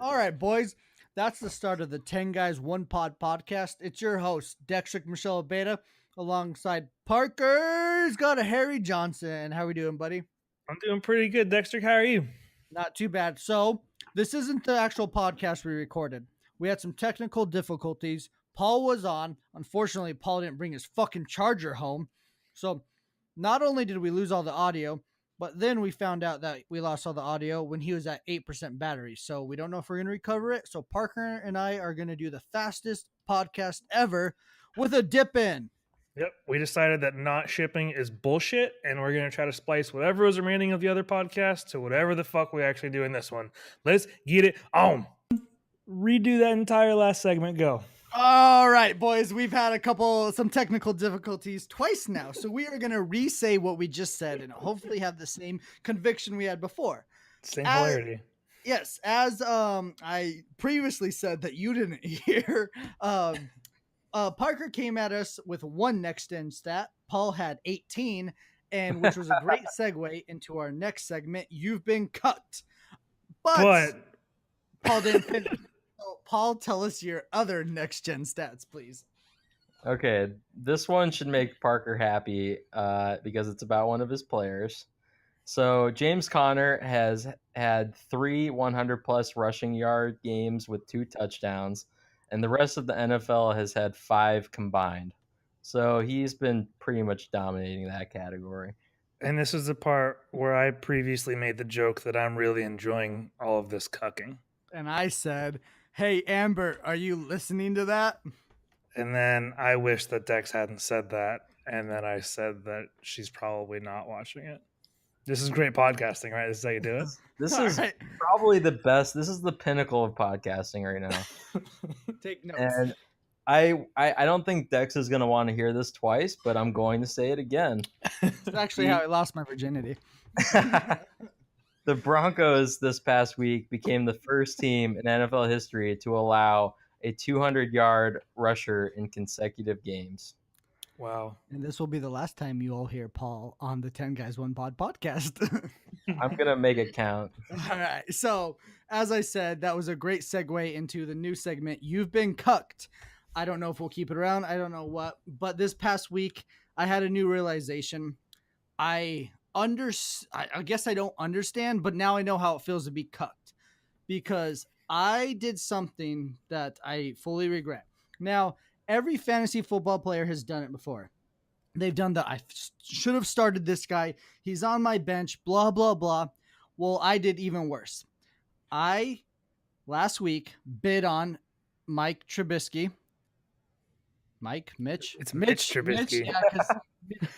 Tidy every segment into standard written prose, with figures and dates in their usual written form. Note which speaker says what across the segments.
Speaker 1: All right, boys. That's the start of the 10 Guys One Pod podcast. It's your host, Dextric Michelle Beta, alongside Parker's got a Harry Johnson. How we doing, buddy?
Speaker 2: I'm doing pretty good, Dexter. How are you?
Speaker 1: Not too bad. So, this isn't the actual podcast we recorded. We had some technical difficulties. Paul was on. Unfortunately, Paul didn't bring his fucking charger home. So, not only did we lose all the audio, but then we found out that we lost all the audio when he was at 8% battery. So, we don't know if we're going to recover it. So, Parker and I are going to do the fastest podcast ever with a dip in.
Speaker 2: Yep. We decided that not shipping is bullshit, and we're going to try to splice whatever is remaining of the other podcast to whatever the fuck we actually do in this one. Let's get it on. Redo that entire last segment. Go.
Speaker 1: All right, boys, we've had some technical difficulties twice now, so we are going to re-say what we just said and hopefully have the same conviction we had before.
Speaker 2: Same hilarity.
Speaker 1: Yes, as I previously said that you didn't hear, Parker came at us with one next-gen stat. Paul had 18, and which was a great segue into our next segment, You've Been Cut. But Paul didn't finish. Paul, tell us your other next-gen stats, please.
Speaker 3: Okay, this one should make Parker happy because it's about one of his players. So James Conner has had 3 100-plus rushing yard games with 2 touchdowns, and the rest of the NFL has had 5 combined. So he's been pretty much dominating that category.
Speaker 2: And this is the part where I previously made the joke that I'm really enjoying all of this cucking.
Speaker 1: And I said, hey, Amber, are you listening to that?
Speaker 2: And then I wish that Dex hadn't said that. And then I said that she's probably not watching it. This is great podcasting, right? This is how you do it.
Speaker 3: This is probably the best. This is the pinnacle of podcasting right now.
Speaker 1: Take notes.
Speaker 3: And I don't think Dex is going to want to hear this twice, but I'm going to say it again.
Speaker 1: It's actually how I lost my virginity.
Speaker 3: The Broncos this past week became the first team in NFL history to allow a 200-yard rusher in consecutive games.
Speaker 2: Wow.
Speaker 1: And this will be the last time you all hear Paul on the 10 Guys One Pod podcast.
Speaker 3: I'm going to make it count.
Speaker 1: All right. So, as I said, that was a great segue into the new segment, You've Been Cucked. I don't know if we'll keep it around. I don't know what. But this past week, I had a new realization. I guess I don't understand, but now I know how it feels to be cucked. Because I did something that I fully regret. Now, every fantasy football player has done it before. They've done that. I should have started this guy. He's on my bench, blah, blah, blah. Well, I did even worse. I, last week, bid on Mitch Trubisky.
Speaker 2: It's Mitch Trubisky.
Speaker 1: Yeah, because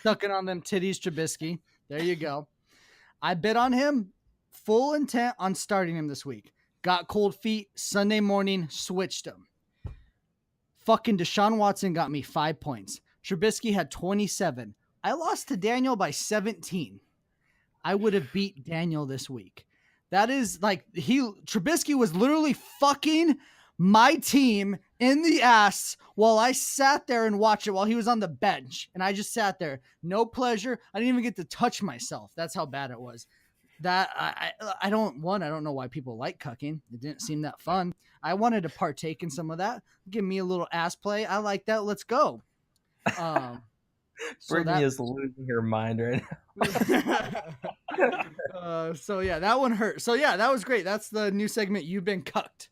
Speaker 1: sucking on them titties, Trubisky. There you go. I bid on him, full intent on starting him this week. Got cold feet, Sunday morning, switched him. Fucking Deshaun Watson got me 5 points. Trubisky had 27. I lost to Daniel by 17. I would have beat Daniel this week. That is like Trubisky was literally fucking my team in the ass while I sat there and watched it while he was on the bench. And I just sat there. No pleasure. I didn't even get to touch myself. That's how bad it was. That I don't know why people like cucking. It didn't seem that fun. I wanted to partake in some of that. Give me a little ass play. I like that. Let's go.
Speaker 3: Brittany is losing her mind right
Speaker 1: now. So yeah, that one hurt. So yeah, that was great. That's the new segment, You've Been Cucked.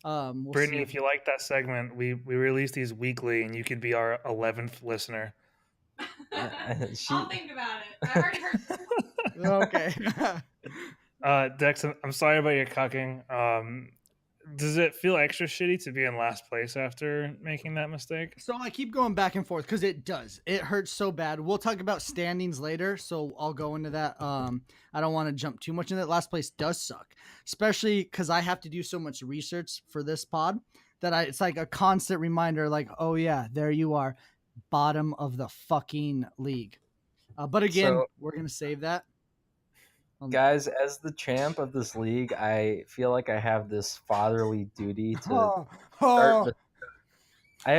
Speaker 2: Brittany, if you like that segment, we release these weekly, and you could be our 11th listener.
Speaker 4: I'll think about it. I already heard.
Speaker 1: Okay.
Speaker 2: Dex, I'm sorry about your cucking. Does it feel extra shitty to be in last place after making that mistake?
Speaker 1: So I keep going back and forth because it does. It hurts so bad. We'll talk about standings later, so I'll go into that. I don't want to jump too much in that. Last place does suck, especially because I have to do so much research for this pod that it's like a constant reminder, like, oh yeah, there you are, bottom of the fucking league. But again, we're going to save that.
Speaker 3: Guys, as the champ of this league, I feel like I have this fatherly duty to start. I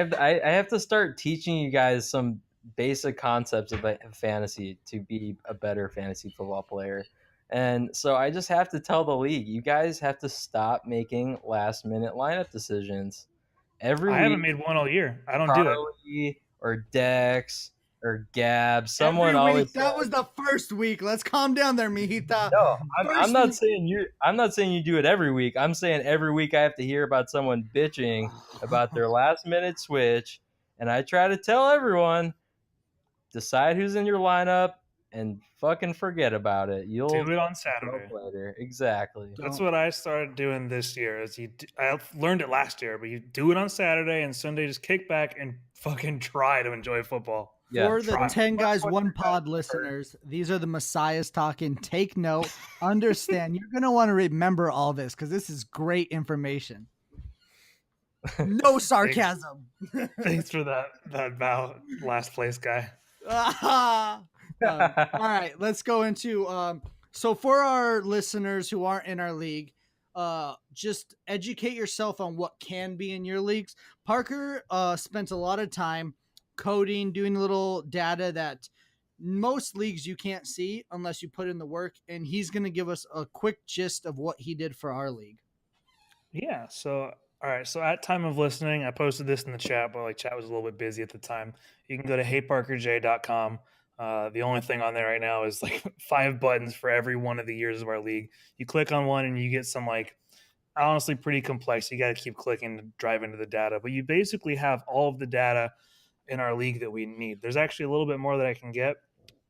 Speaker 3: have to start teaching you guys some basic concepts of fantasy to be a better fantasy football player. And so I just have to tell the league, you guys have to stop making last-minute lineup decisions. Every
Speaker 2: I haven't
Speaker 3: week,
Speaker 2: made one all year. I don't do it.
Speaker 3: Charlie or Dex or Gab, someone
Speaker 1: Every
Speaker 3: always
Speaker 1: week. That was the first week. Let's calm down there, Mijita.
Speaker 3: No, I'm
Speaker 1: First
Speaker 3: not
Speaker 1: week-
Speaker 3: saying you. I'm not saying you do it every week. I'm saying every week I have to hear about someone bitching about their last-minute switch, and I try to tell everyone, decide who's in your lineup and fucking forget about it. You'll
Speaker 2: Do it on
Speaker 3: know
Speaker 2: Saturday.
Speaker 3: later. Exactly.
Speaker 2: That's
Speaker 1: Don't.
Speaker 2: what I started doing this year. I learned it last year, but you do it on Saturday and Sunday. Just kick back and fucking try to enjoy football.
Speaker 3: Yeah.
Speaker 1: For the
Speaker 2: try.
Speaker 1: 10 guys,
Speaker 3: What-
Speaker 1: one pod listeners, these are the messiahs talking. Take note, understand. You're going to want to remember all this because this is great information. No sarcasm.
Speaker 2: Thanks for that bow, last place guy.
Speaker 1: All right, let's go into so for our listeners who aren't in our league, just educate yourself on what can be in your leagues. Parker spent a lot of time coding, doing little data that most leagues you can't see unless you put in the work, and he's going to give us a quick gist of what he did for our league.
Speaker 2: Yeah. So, all right. So, at time of listening, I posted this in the chat, but like chat was a little bit busy at the time. You can go to heyparkerj.com. The only thing on there right now is like 5 buttons for every one of the years of our league. You click on one and you get some like honestly pretty complex. You got to keep clicking to drive into the data, but you basically have all of the data in our league that we need. There's actually a little bit more that I can get.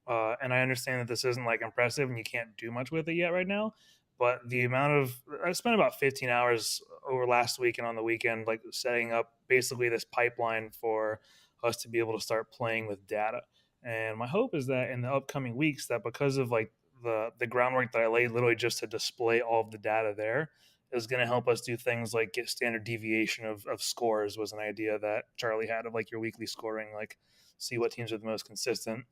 Speaker 2: And I understand that this isn't like impressive and you can't do much with it yet right now. But the amount of I spent about 15 hours over last week and on the weekend, like setting up basically this pipeline for us to be able to start playing with data. And my hope is that in the upcoming weeks, that because of like the groundwork that I laid literally just to display all of the data there is going to help us do things like get standard deviation of scores was an idea that Charlie had of like your weekly scoring, like see what teams are the most consistent.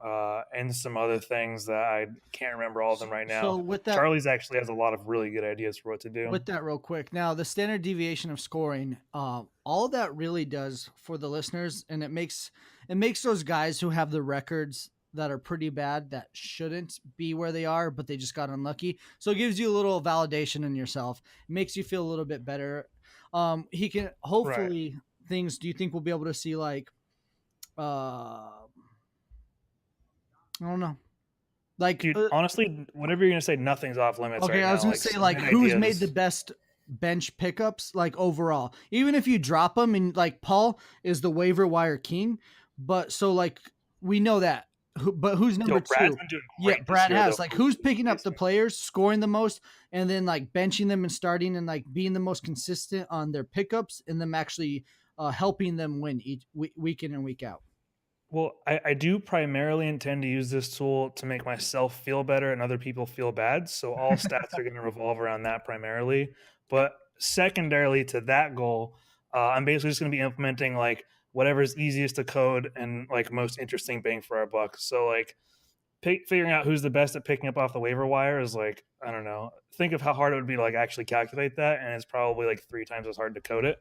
Speaker 2: And some other things that I can't remember all of them right now.
Speaker 1: So with that,
Speaker 2: Charlie's actually has a lot of really good ideas for what to do.
Speaker 1: with that real quick, now the standard deviation of scoring, all that really does for the listeners, and it makes those guys who have the records that are pretty bad that shouldn't be where they are, but they just got unlucky. So it gives you a little validation in yourself. It makes you feel a little bit better. He can hopefully things. Do you think we'll be able to see like, I don't know. Like,
Speaker 2: Dude, honestly, whatever you're gonna say, nothing's off limits.
Speaker 1: okay,
Speaker 2: right
Speaker 1: I was
Speaker 2: now.
Speaker 1: gonna say
Speaker 2: some
Speaker 1: like
Speaker 2: good
Speaker 1: who's
Speaker 2: ideas.
Speaker 1: made the best bench pickups like overall. Even if you drop them, and like Paul is the waiver wire king, but so like we know that. But who's number
Speaker 2: Yo, Brad's
Speaker 1: two?
Speaker 2: been doing
Speaker 1: Yeah,
Speaker 2: great this
Speaker 1: Brad
Speaker 2: year,
Speaker 1: has.
Speaker 2: though.
Speaker 1: Like who's picking up the players, scoring the most, and then like benching them and starting and like being the most consistent on their pickups, and them actually helping them win each week in and week out.
Speaker 2: Well, I do primarily intend to use this tool to make myself feel better and other people feel bad. So all stats are going to revolve around that primarily. But secondarily to that goal, I'm basically just going to be implementing like whatever's easiest to code and like most interesting bang for our buck. So like figuring out who's the best at picking up off the waiver wire is like, I don't know. Think of how hard it would be to like actually calculate that. And it's probably like 3 times as hard to code it.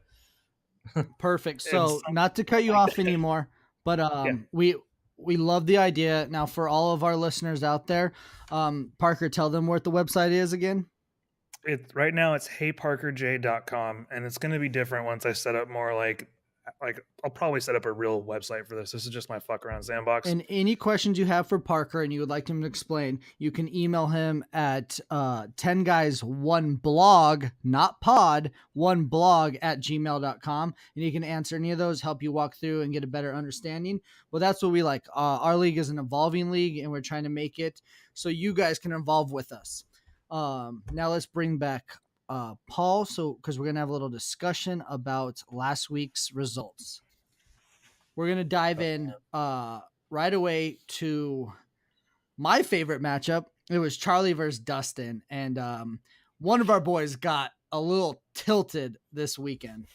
Speaker 1: Perfect. So
Speaker 2: something
Speaker 1: not to cut you
Speaker 2: like
Speaker 1: off
Speaker 2: that.
Speaker 1: anymore, but
Speaker 2: Yeah.
Speaker 1: we love the idea. Now for all of our listeners out there, Parker, tell them what the website is again.
Speaker 2: Right now it's heyparkerj.com, and it's going to be different once I set up more like I'll probably set up a real website for this. This is just my fuck around sandbox.
Speaker 1: And any questions you have for Parker and you would like him to explain, you can email him at 10guys1blog, not pod, 1blog at gmail.com. And he can answer any of those, help you walk through and get a better understanding. Well, that's what we like. Our league is an evolving league, and we're trying to make it so you guys can evolve with us. Now let's bring back Paul, so because we're gonna have a little discussion about last week's results. We're gonna dive in right away to my favorite matchup. It was Charlie versus Dustin, and one of our boys got a little tilted this weekend.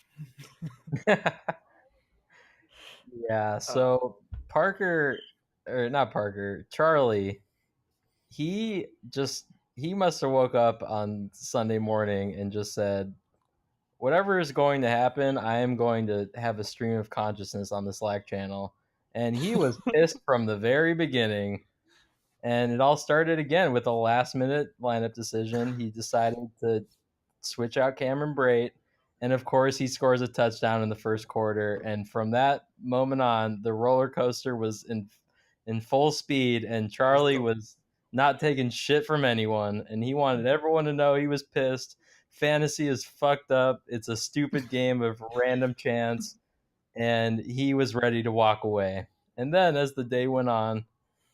Speaker 3: Yeah, so Charlie, he must have woke up on Sunday morning and just said, whatever is going to happen, I am going to have a stream of consciousness on the Slack channel. And he was pissed from the very beginning. And it all started again with a last-minute lineup decision. He decided to switch out Cameron Brate, and of course, he scores a touchdown in the first quarter. And from that moment on, the roller coaster was in full speed, and Charlie was not taking shit from anyone, and he wanted everyone to know he was pissed. Fantasy is fucked up. It's a stupid game of random chance, and he was ready to walk away. And then, as the day went on,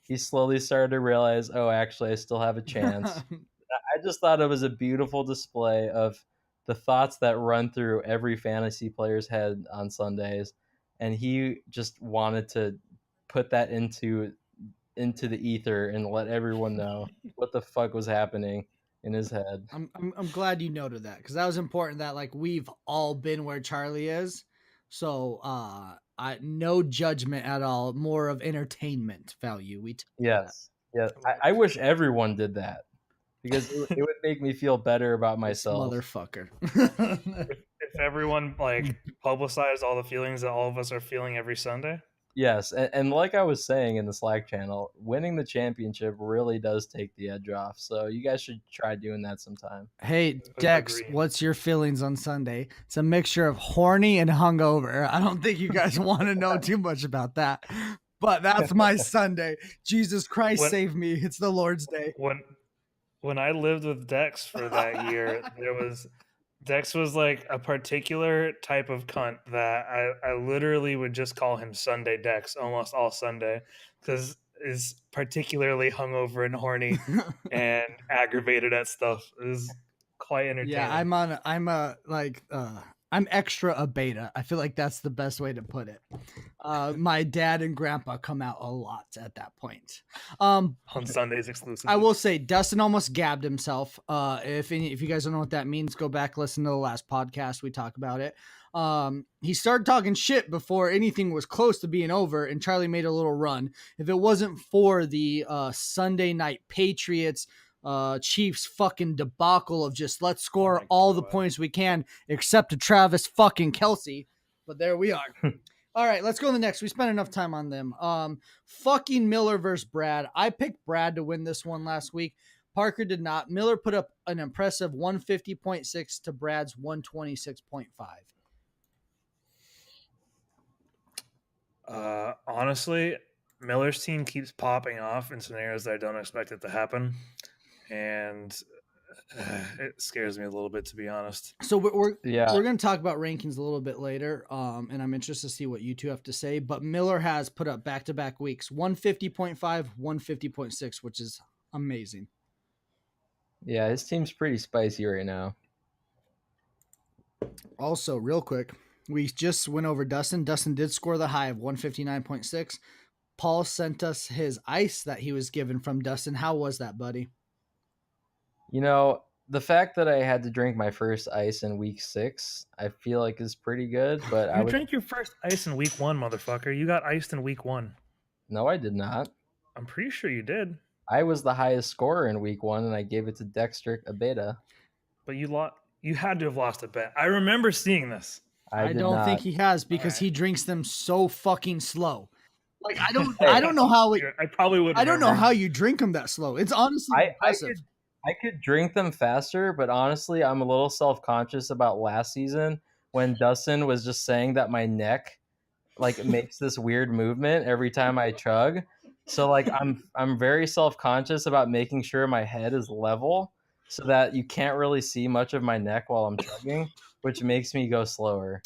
Speaker 3: he slowly started to realize, oh, actually, I still have a chance. I just thought it was a beautiful display of the thoughts that run through every fantasy player's head on Sundays, and he just wanted to put that into the ether and let everyone know what the fuck was happening in his head.
Speaker 1: I'm glad you noted that, because that was important. That like we've all been where Charlie is, so I no judgment at all. More of entertainment value.
Speaker 3: Yes. I wish everyone did that, because it would make me feel better about myself.
Speaker 1: Motherfucker.
Speaker 2: If everyone like publicized all the feelings that all of us are feeling every Sunday.
Speaker 3: Yes, and like I was saying in the Slack channel, winning the championship really does take the edge off. So you guys should try doing that sometime.
Speaker 1: Hey, Dex,
Speaker 2: Agreed.
Speaker 1: what's your feelings on Sunday? It's a mixture of horny and hungover. I don't think you guys want to know too much about that, but that's my Sunday. Jesus Christ, save me. It's the Lord's Day.
Speaker 2: When I lived with Dex for that year, Dex was like a particular type of cunt that I literally would just call him Sunday Dex almost all Sunday, because is particularly hungover and horny and aggravated at stuff. It was quite entertaining.
Speaker 1: Yeah, I'm extra a beta. I feel like that's the best way to put it. My dad and grandpa come out a lot at that point.
Speaker 2: On Sundays exclusively.
Speaker 1: I will say Dustin almost gabbed himself. If you guys don't know what that means, go back, listen to the last podcast. We talk about it. He started talking shit before anything was close to being over, and Charlie made a little run. If it wasn't for the Sunday night Patriots Chiefs fucking debacle of just let's score all the points we can except to Travis fucking Kelce. But there we are. All right, let's go to the next. We spent enough time on them. Fucking Miller versus Brad. I picked Brad to win this one last week. Parker did not. Miller put up an impressive 150.6 to Brad's 126.5.
Speaker 2: Honestly, Miller's team keeps popping off in scenarios that I don't expect it to happen, and it scares me a little bit, to be honest.
Speaker 1: So we're going to talk about rankings a little bit later, and I'm interested to see what you two have to say. But Miller has put up back-to-back weeks 150.5, 150.6, which is amazing.
Speaker 3: Yeah, his team's pretty spicy right now.
Speaker 1: Also, real quick, we just went over Dustin. Dustin did score the high of 159.6. Paul sent us his ice that he was given from Dustin. How was that, buddy?
Speaker 3: You know, the fact that I had to drink my first ice in week 6, I feel like is pretty good. But
Speaker 2: you drank your first ice in week 1, motherfucker. You got iced in week 1.
Speaker 3: No, I did not.
Speaker 2: I'm pretty sure you did.
Speaker 3: I was the highest scorer in week 1, and I gave it to Dextric a beta.
Speaker 2: But you had to have lost a bet. I remember seeing this.
Speaker 1: I don't think he has, because he drinks them so fucking slow. Like I don't know how
Speaker 2: I probably would.
Speaker 1: I don't know how you drink them that slow. It's honestly impressive.
Speaker 3: I could drink them faster, but honestly, I'm a little self-conscious about last season when Dustin was just saying that my neck like makes this weird movement every time I chug. So like I'm very self-conscious about making sure my head is level so that you can't really see much of my neck while I'm chugging, which makes me go slower.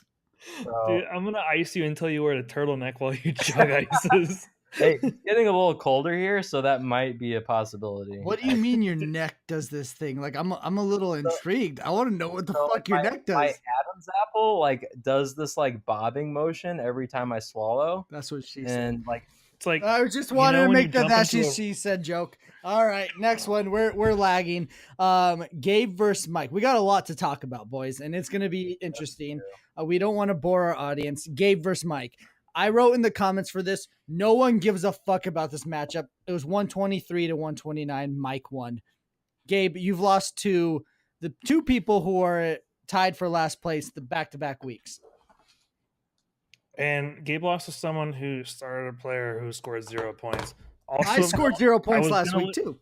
Speaker 3: So,
Speaker 2: dude, I'm gonna ice you until you wear a turtleneck while you chug ices.
Speaker 3: Hey, it's getting a little colder here, so that might be a possibility.
Speaker 1: What do you mean your neck does this thing? Like I'm a little intrigued. I want to know what the fuck your neck does.
Speaker 3: My Adam's apple like does this like bobbing motion every time I swallow.
Speaker 1: That's what she said.
Speaker 3: And like
Speaker 2: it's like
Speaker 1: I just wanted to make that she said joke. All right, next one. We're lagging. Gabe versus Mike. We got a lot to talk about, boys, and it's gonna be interesting. We don't want to bore our audience. Gabe versus Mike. I wrote in the comments for this, no one gives a fuck about this matchup. It was 123 to 129. Mike won. Gabe, you've lost to the two people who are tied for last place the back-to-back weeks.
Speaker 2: And Gabe lost to someone who started a player who scored 0 points. Also,
Speaker 1: I scored 0 points
Speaker 2: was
Speaker 1: last
Speaker 2: gonna
Speaker 1: week too.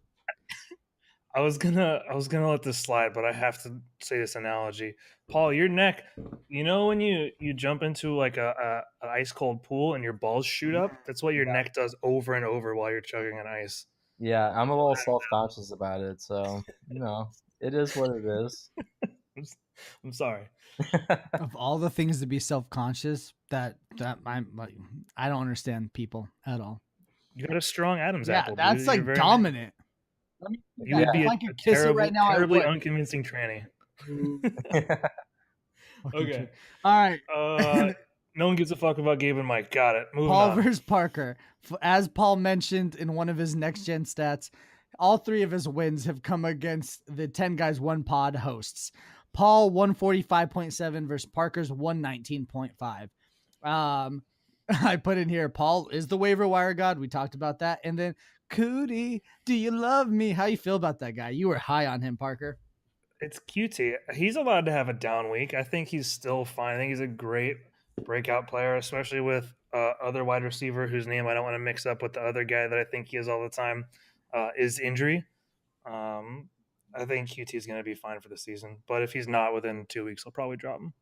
Speaker 2: I was gonna let this slide, but I have to say this analogy. Paul, your neck, you know when you jump into like a ice cold pool and your balls shoot up? That's what your neck does over and over while you're chugging on ice.
Speaker 3: Yeah, I'm a little self-conscious about it, so it is what it is.
Speaker 2: I'm sorry.
Speaker 1: Of all the things to be self-conscious, that I'm like, I don't understand people at all.
Speaker 2: You got a strong Adam's
Speaker 1: Yeah,
Speaker 2: apple,
Speaker 1: that's
Speaker 2: dude.
Speaker 1: like
Speaker 2: You're very
Speaker 1: dominant.
Speaker 2: You would be
Speaker 1: if
Speaker 2: a
Speaker 1: I could kiss
Speaker 2: terrible,
Speaker 1: it right now,
Speaker 2: terribly
Speaker 1: I would.
Speaker 2: unconvincing tranny.
Speaker 1: Fucking
Speaker 2: Okay.
Speaker 1: shit. All right.
Speaker 2: No one gives a fuck about Gabe and Mike. Got it. Moving
Speaker 1: Paul
Speaker 2: on.
Speaker 1: versus Parker. As Paul mentioned in one of his next gen stats, all three of his wins have come against the 10 Guys One Pod hosts. Paul 145.7 versus Parker's 119.5. I put in here, Paul is the waiver wire god. We talked about that. And then Cootie, do you love me? How you feel about that guy? You were high on him, Parker.
Speaker 2: It's QT. He's allowed to have a down week. I think he's still fine. I think he's a great breakout player, especially with other wide receiver whose name I don't want to mix up with the other guy that I think he is all the time is injury. I think QT is going to be fine for the season, but if he's not within 2 weeks, I'll probably drop him.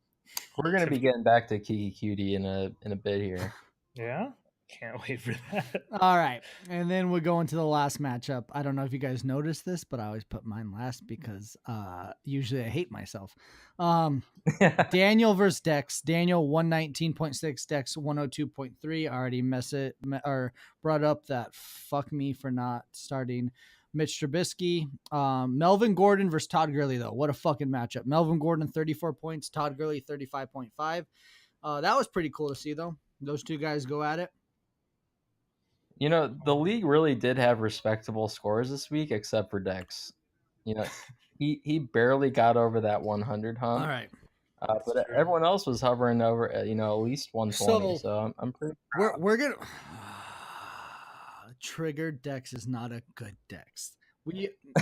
Speaker 3: We're gonna be getting back to Kiki Cutie in a bit here.
Speaker 2: Yeah, can't wait for that.
Speaker 1: All right. And then we go into the last matchup. I don't know if you guys noticed this, but I always put mine last because usually I hate myself. Daniel versus Dex. Daniel 119.6, Dex 102.3. I already brought up that fuck me for not starting Mitch Trubisky. Melvin Gordon versus Todd Gurley, though. What a fucking matchup. Melvin Gordon 34 points, Todd Gurley 35.5. That was pretty cool to see, though. Those two guys go at it.
Speaker 3: The league really did have respectable scores this week, except for Dex. He barely got over that 100 hump.
Speaker 1: All right.
Speaker 3: But everyone else was hovering over, at least 120. So I'm pretty.
Speaker 1: We're gonna trigger Dex is not a good Dex.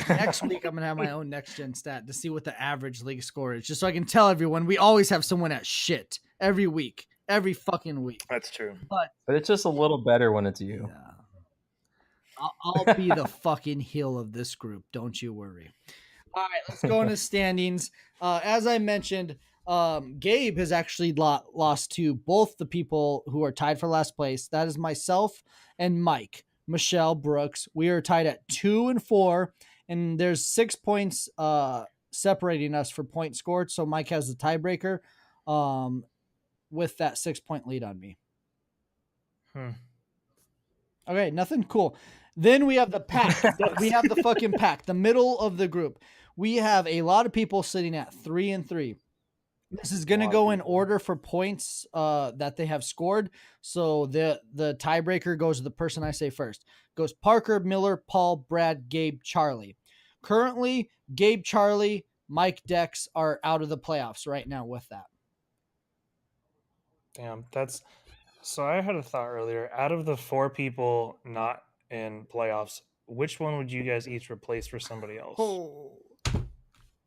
Speaker 1: Next week I'm gonna have my own next gen stat to see what the average league score is, just so I can tell everyone we always have someone at shit every week, every fucking week.
Speaker 2: That's true.
Speaker 1: But
Speaker 3: it's just a little better when it's you.
Speaker 1: Yeah. I'll be the fucking heel of this group. Don't you worry. All right, let's go into standings. As I mentioned, Gabe has actually lost to both the people who are tied for last place. That is myself and Mike. Michelle Brooks. We are tied at 2 and 4, and there's 6 points separating us for points scored. So Mike has the tiebreaker with that 6-point lead on me. Okay, nothing cool. Then we have the pack. We have the fucking pack, the middle of the group. We have a lot of people sitting at 3 and 3. This is going to go in order for points that they have scored. So the tiebreaker goes to the person I say first. Goes Parker, Miller, Paul, Brad, Gabe, Charlie. Currently, Gabe, Charlie, Mike, Dex are out of the playoffs right now with that.
Speaker 2: Damn, so I had a thought earlier. Out of the 4 people not in playoffs, which one would you guys each replace for somebody else?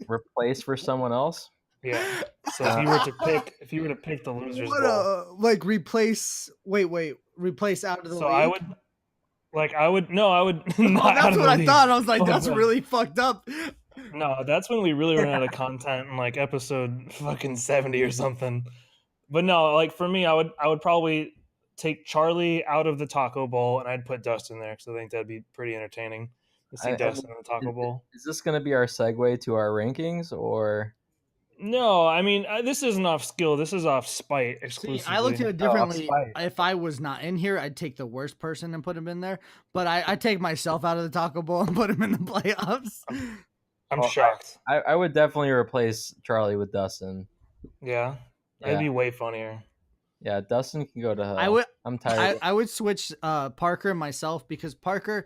Speaker 3: Replace for someone else?
Speaker 2: Yeah. So if you were to pick the losers ball,
Speaker 1: like replace. Replace out of the.
Speaker 2: So
Speaker 1: league?
Speaker 2: I would.
Speaker 1: That's
Speaker 2: Not
Speaker 1: what I thought. I was like, that's really fucked up.
Speaker 2: No, that's when we really run out of content in like episode fucking 70 or something. But no, like for me, I would probably take Charlie out of the Taco Bowl and I'd put Dustin there because I think that'd be pretty entertaining to see Dustin in the Taco Bowl.
Speaker 3: Is this going to be our segue to our rankings or?
Speaker 2: No, I mean this isn't off skill. This is off spite exclusively.
Speaker 1: See, I looked at it differently. If I was not in here, I'd take the worst person and put him in there. But I take myself out of the Taco Bowl and put him in the playoffs.
Speaker 2: I'm shocked.
Speaker 3: I would definitely replace Charlie with Dustin.
Speaker 2: Yeah, that'd be way funnier.
Speaker 3: Yeah, Dustin can go to hell. I'm tired.
Speaker 1: I would switch Parker and myself because Parker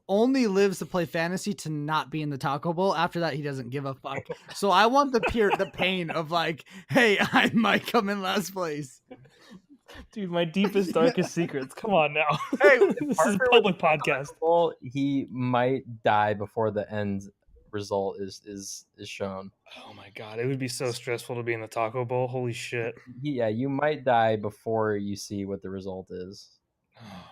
Speaker 1: only lives to play fantasy to not be in the Taco Bowl. After that, he doesn't give a fuck. So I want the pain of like, hey, I might come in last place.
Speaker 2: Dude, my deepest, darkest secrets. Come on now.
Speaker 1: Hey,
Speaker 2: this is a public podcast.
Speaker 3: Bowl, he might die before the end result is shown.
Speaker 2: Oh my god, it would be so stressful to be in the Taco Bowl. Holy shit.
Speaker 3: Yeah, you might die before you see what the result is.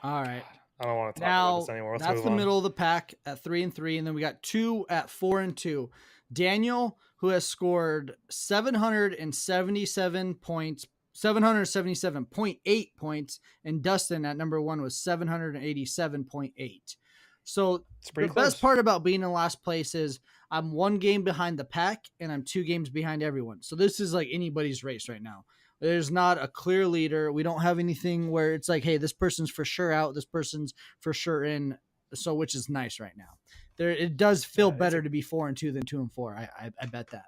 Speaker 1: All right.
Speaker 2: I don't want to talk about
Speaker 1: Now
Speaker 2: this anymore. Let's
Speaker 1: that's
Speaker 2: move
Speaker 1: the
Speaker 2: on.
Speaker 1: middle of the pack at 3-3, and then we got 2 at 4-2. Daniel, who has scored 777 points, 777.8 points, and Dustin at number 1 was 787.8. So
Speaker 2: It's
Speaker 1: the
Speaker 2: pretty
Speaker 1: best
Speaker 2: close.
Speaker 1: part about being in last place is I'm 1 game behind the pack and I'm 2 games behind everyone. So this is like anybody's race right now. There's not a clear leader. We don't have anything where it's like, hey, this person's for sure out, this person's for sure in. So which is nice right now. It does feel
Speaker 2: Yeah,
Speaker 1: better to be 4-2 than 2-4. I bet that.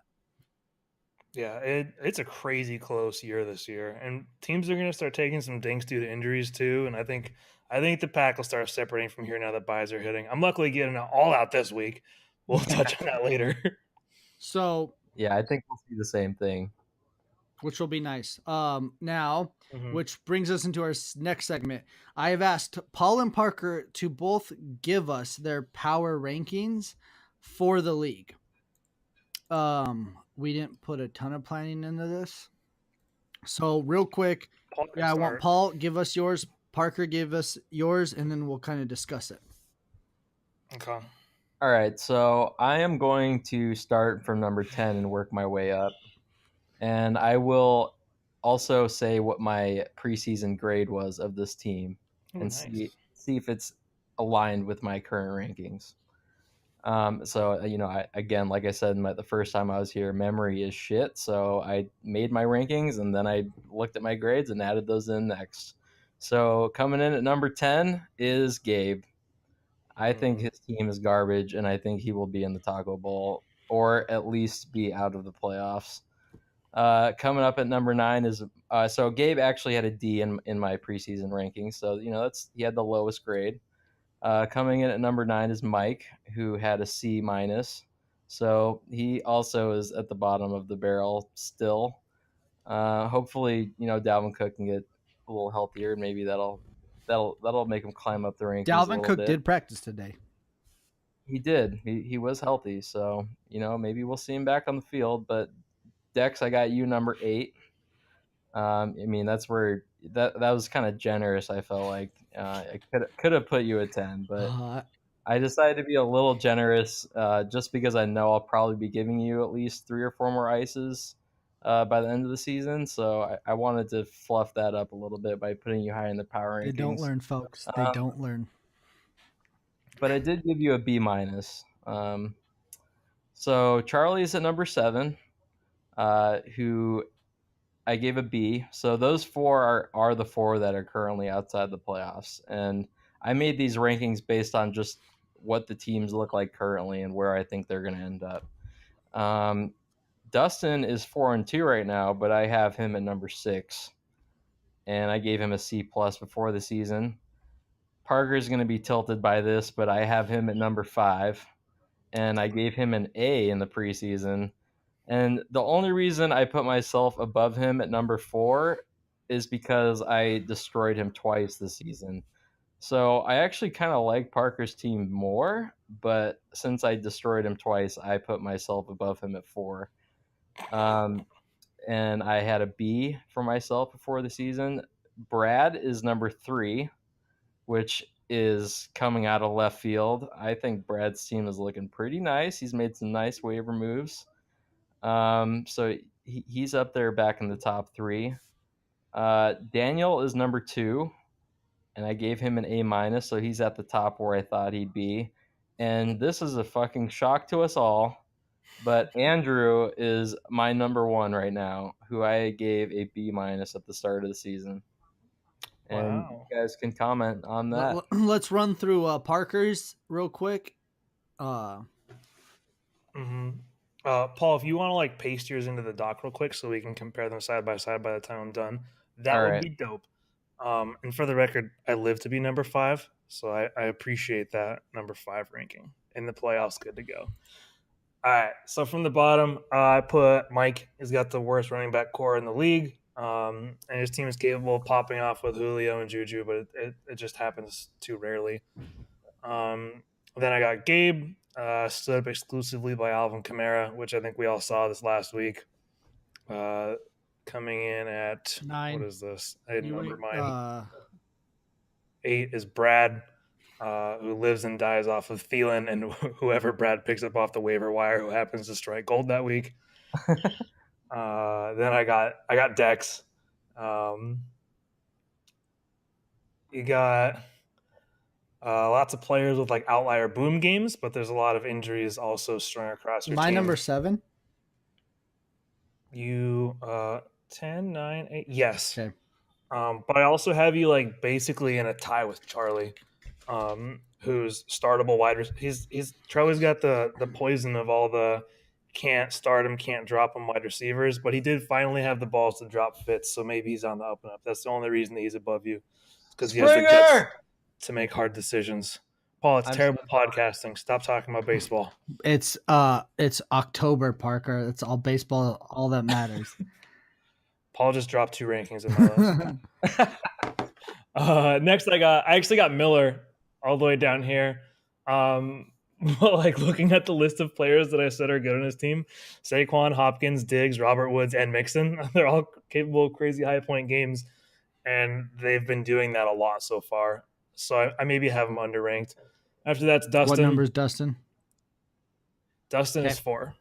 Speaker 2: Yeah, it's a crazy close year this year, and teams are going to start taking some dinks due to injuries too. And I think the pack will start separating from here now that buys are hitting. I'm luckily getting it all out this week. We'll touch on that later.
Speaker 1: So
Speaker 3: Yeah, I think we'll see the same thing.
Speaker 1: which will be nice. Now,
Speaker 2: Mhm.
Speaker 1: which brings us into our next segment. I have asked Paul and Parker to both give us their power rankings for the league. We didn't put a ton of planning into this. So real quick,
Speaker 2: Paul can
Speaker 1: yeah, I want
Speaker 2: start.
Speaker 1: Paul give us yours, Parker give us yours, and then we'll kind of discuss it.
Speaker 2: Okay.
Speaker 3: All right, so I am going to start from number 10 and work my way up. And I will also say what my preseason grade was of this team
Speaker 2: Ooh,
Speaker 3: and
Speaker 2: nice.
Speaker 3: see if it's aligned with my current rankings. So again, like I said, the first time I was here, memory is shit. So I made my rankings and then I looked at my grades and added those in next. So coming in at number 10 is Gabe. I think his team is garbage, and I think he will be in the Taco Bowl or at least be out of the playoffs. Coming up at number 9 is so Gabe actually had a D in my preseason rankings, so he had the lowest grade. Coming in at number 9 is Mike, who had a C minus, so he also is at the bottom of the barrel still. Hopefully, Dalvin Cook can get a little healthier, and maybe that'll make him climb up the rankings a
Speaker 1: Dalvin
Speaker 3: little
Speaker 1: Cook
Speaker 3: bit.
Speaker 1: did practice today.
Speaker 3: He did. He was healthy, so maybe we'll see him back on the field. But Dex, I got you number 8. I mean, that's where that was kind of generous. I felt like I could have put you at 10, but I decided to be a little generous just because I know I'll probably be giving you at least 3 or 4 more ices by the end of the season. So I wanted to fluff that up a little bit by putting you high in the power rankings.
Speaker 1: They don't learn, folks. They don't learn.
Speaker 3: But I did give you a B minus. So Charlie's at number 7, who I gave a B. So those 4 are the 4 that are currently outside the playoffs. And I made these rankings based on just what the teams look like currently and where I think they're going to end up. Dustin is 4-2 right now, but I have him at number 6. And I gave him a C plus before the season. Parker's going to be tilted by this, but I have him at number 5. And I gave him an A in the preseason. And the only reason I put myself above him at number 4 is because I destroyed him twice this season. So I actually kind of like Parker's team more, but since I destroyed him twice, I put myself above him at 4. And I had a B for myself before the season. Brad is number 3, which is coming out of left field. I think Brad's team is looking pretty nice. He's made some nice waiver moves. So he's up there back in the top 3. Daniel is number 2, and I gave him an A minus, so he's at the top where I thought he'd be. And this is a fucking shock to us all, but Andrew is my number 1 right now, who I gave a B minus at the start of the season. And
Speaker 2: Wow.
Speaker 3: you guys can comment on that.
Speaker 1: Let's run through Parker's real quick.
Speaker 2: Paul, if you want to like paste yours into the doc real quick so we can compare them side by side by the time I'm done, that
Speaker 3: All
Speaker 2: would
Speaker 3: right.
Speaker 2: be dope. And for the record, I live to be number 5, so I appreciate that number 5 ranking in the playoffs. Good to go. All right, so from the bottom, I put Mike. He's got the worst running back core in the league, and his team is capable of popping off with Julio and Juju, but it just happens too rarely. Then I got Gabe, stood up exclusively by Alvin Kamara, which I think we all saw this last week. Coming in at
Speaker 1: 9.
Speaker 2: What is this? I didn't remember mine.
Speaker 1: 8
Speaker 2: 8 is Brad. who lives and dies off of Thielen and whoever Brad picks up off the waiver wire who happens to strike gold that week. Then I got Dex. You got lots of players with like outlier boom games, but there's a lot of injuries also strung across your
Speaker 1: My
Speaker 2: team.
Speaker 1: number 7.
Speaker 2: You 10, 9, 8. Yes.
Speaker 1: Okay.
Speaker 2: But I also have you like basically in a tie with Charlie, who's startable wide receiver. Charlie's got the poison of all the can't start him, can't drop him wide receivers, but he did finally have the balls to drop Fitz, so maybe he's on the up and up. That's the only reason that he's above you, because he has the guts to make hard decisions. Paul, it's terrible podcasting. Stop talking about baseball.
Speaker 1: It's October, Parker. That's all baseball. All that matters.
Speaker 2: Paul just dropped 2 rankings in my list. Next, I actually got Miller all the way down here. But like looking at the list of players that I said are good on his team, Saquon, Hopkins, Diggs, Robert Woods, and Mixon, they're all capable of crazy high point games, and they've been doing that a lot so far. So I maybe have him underranked. After that's Dustin.
Speaker 1: What number is Dustin?
Speaker 2: Dustin is 4.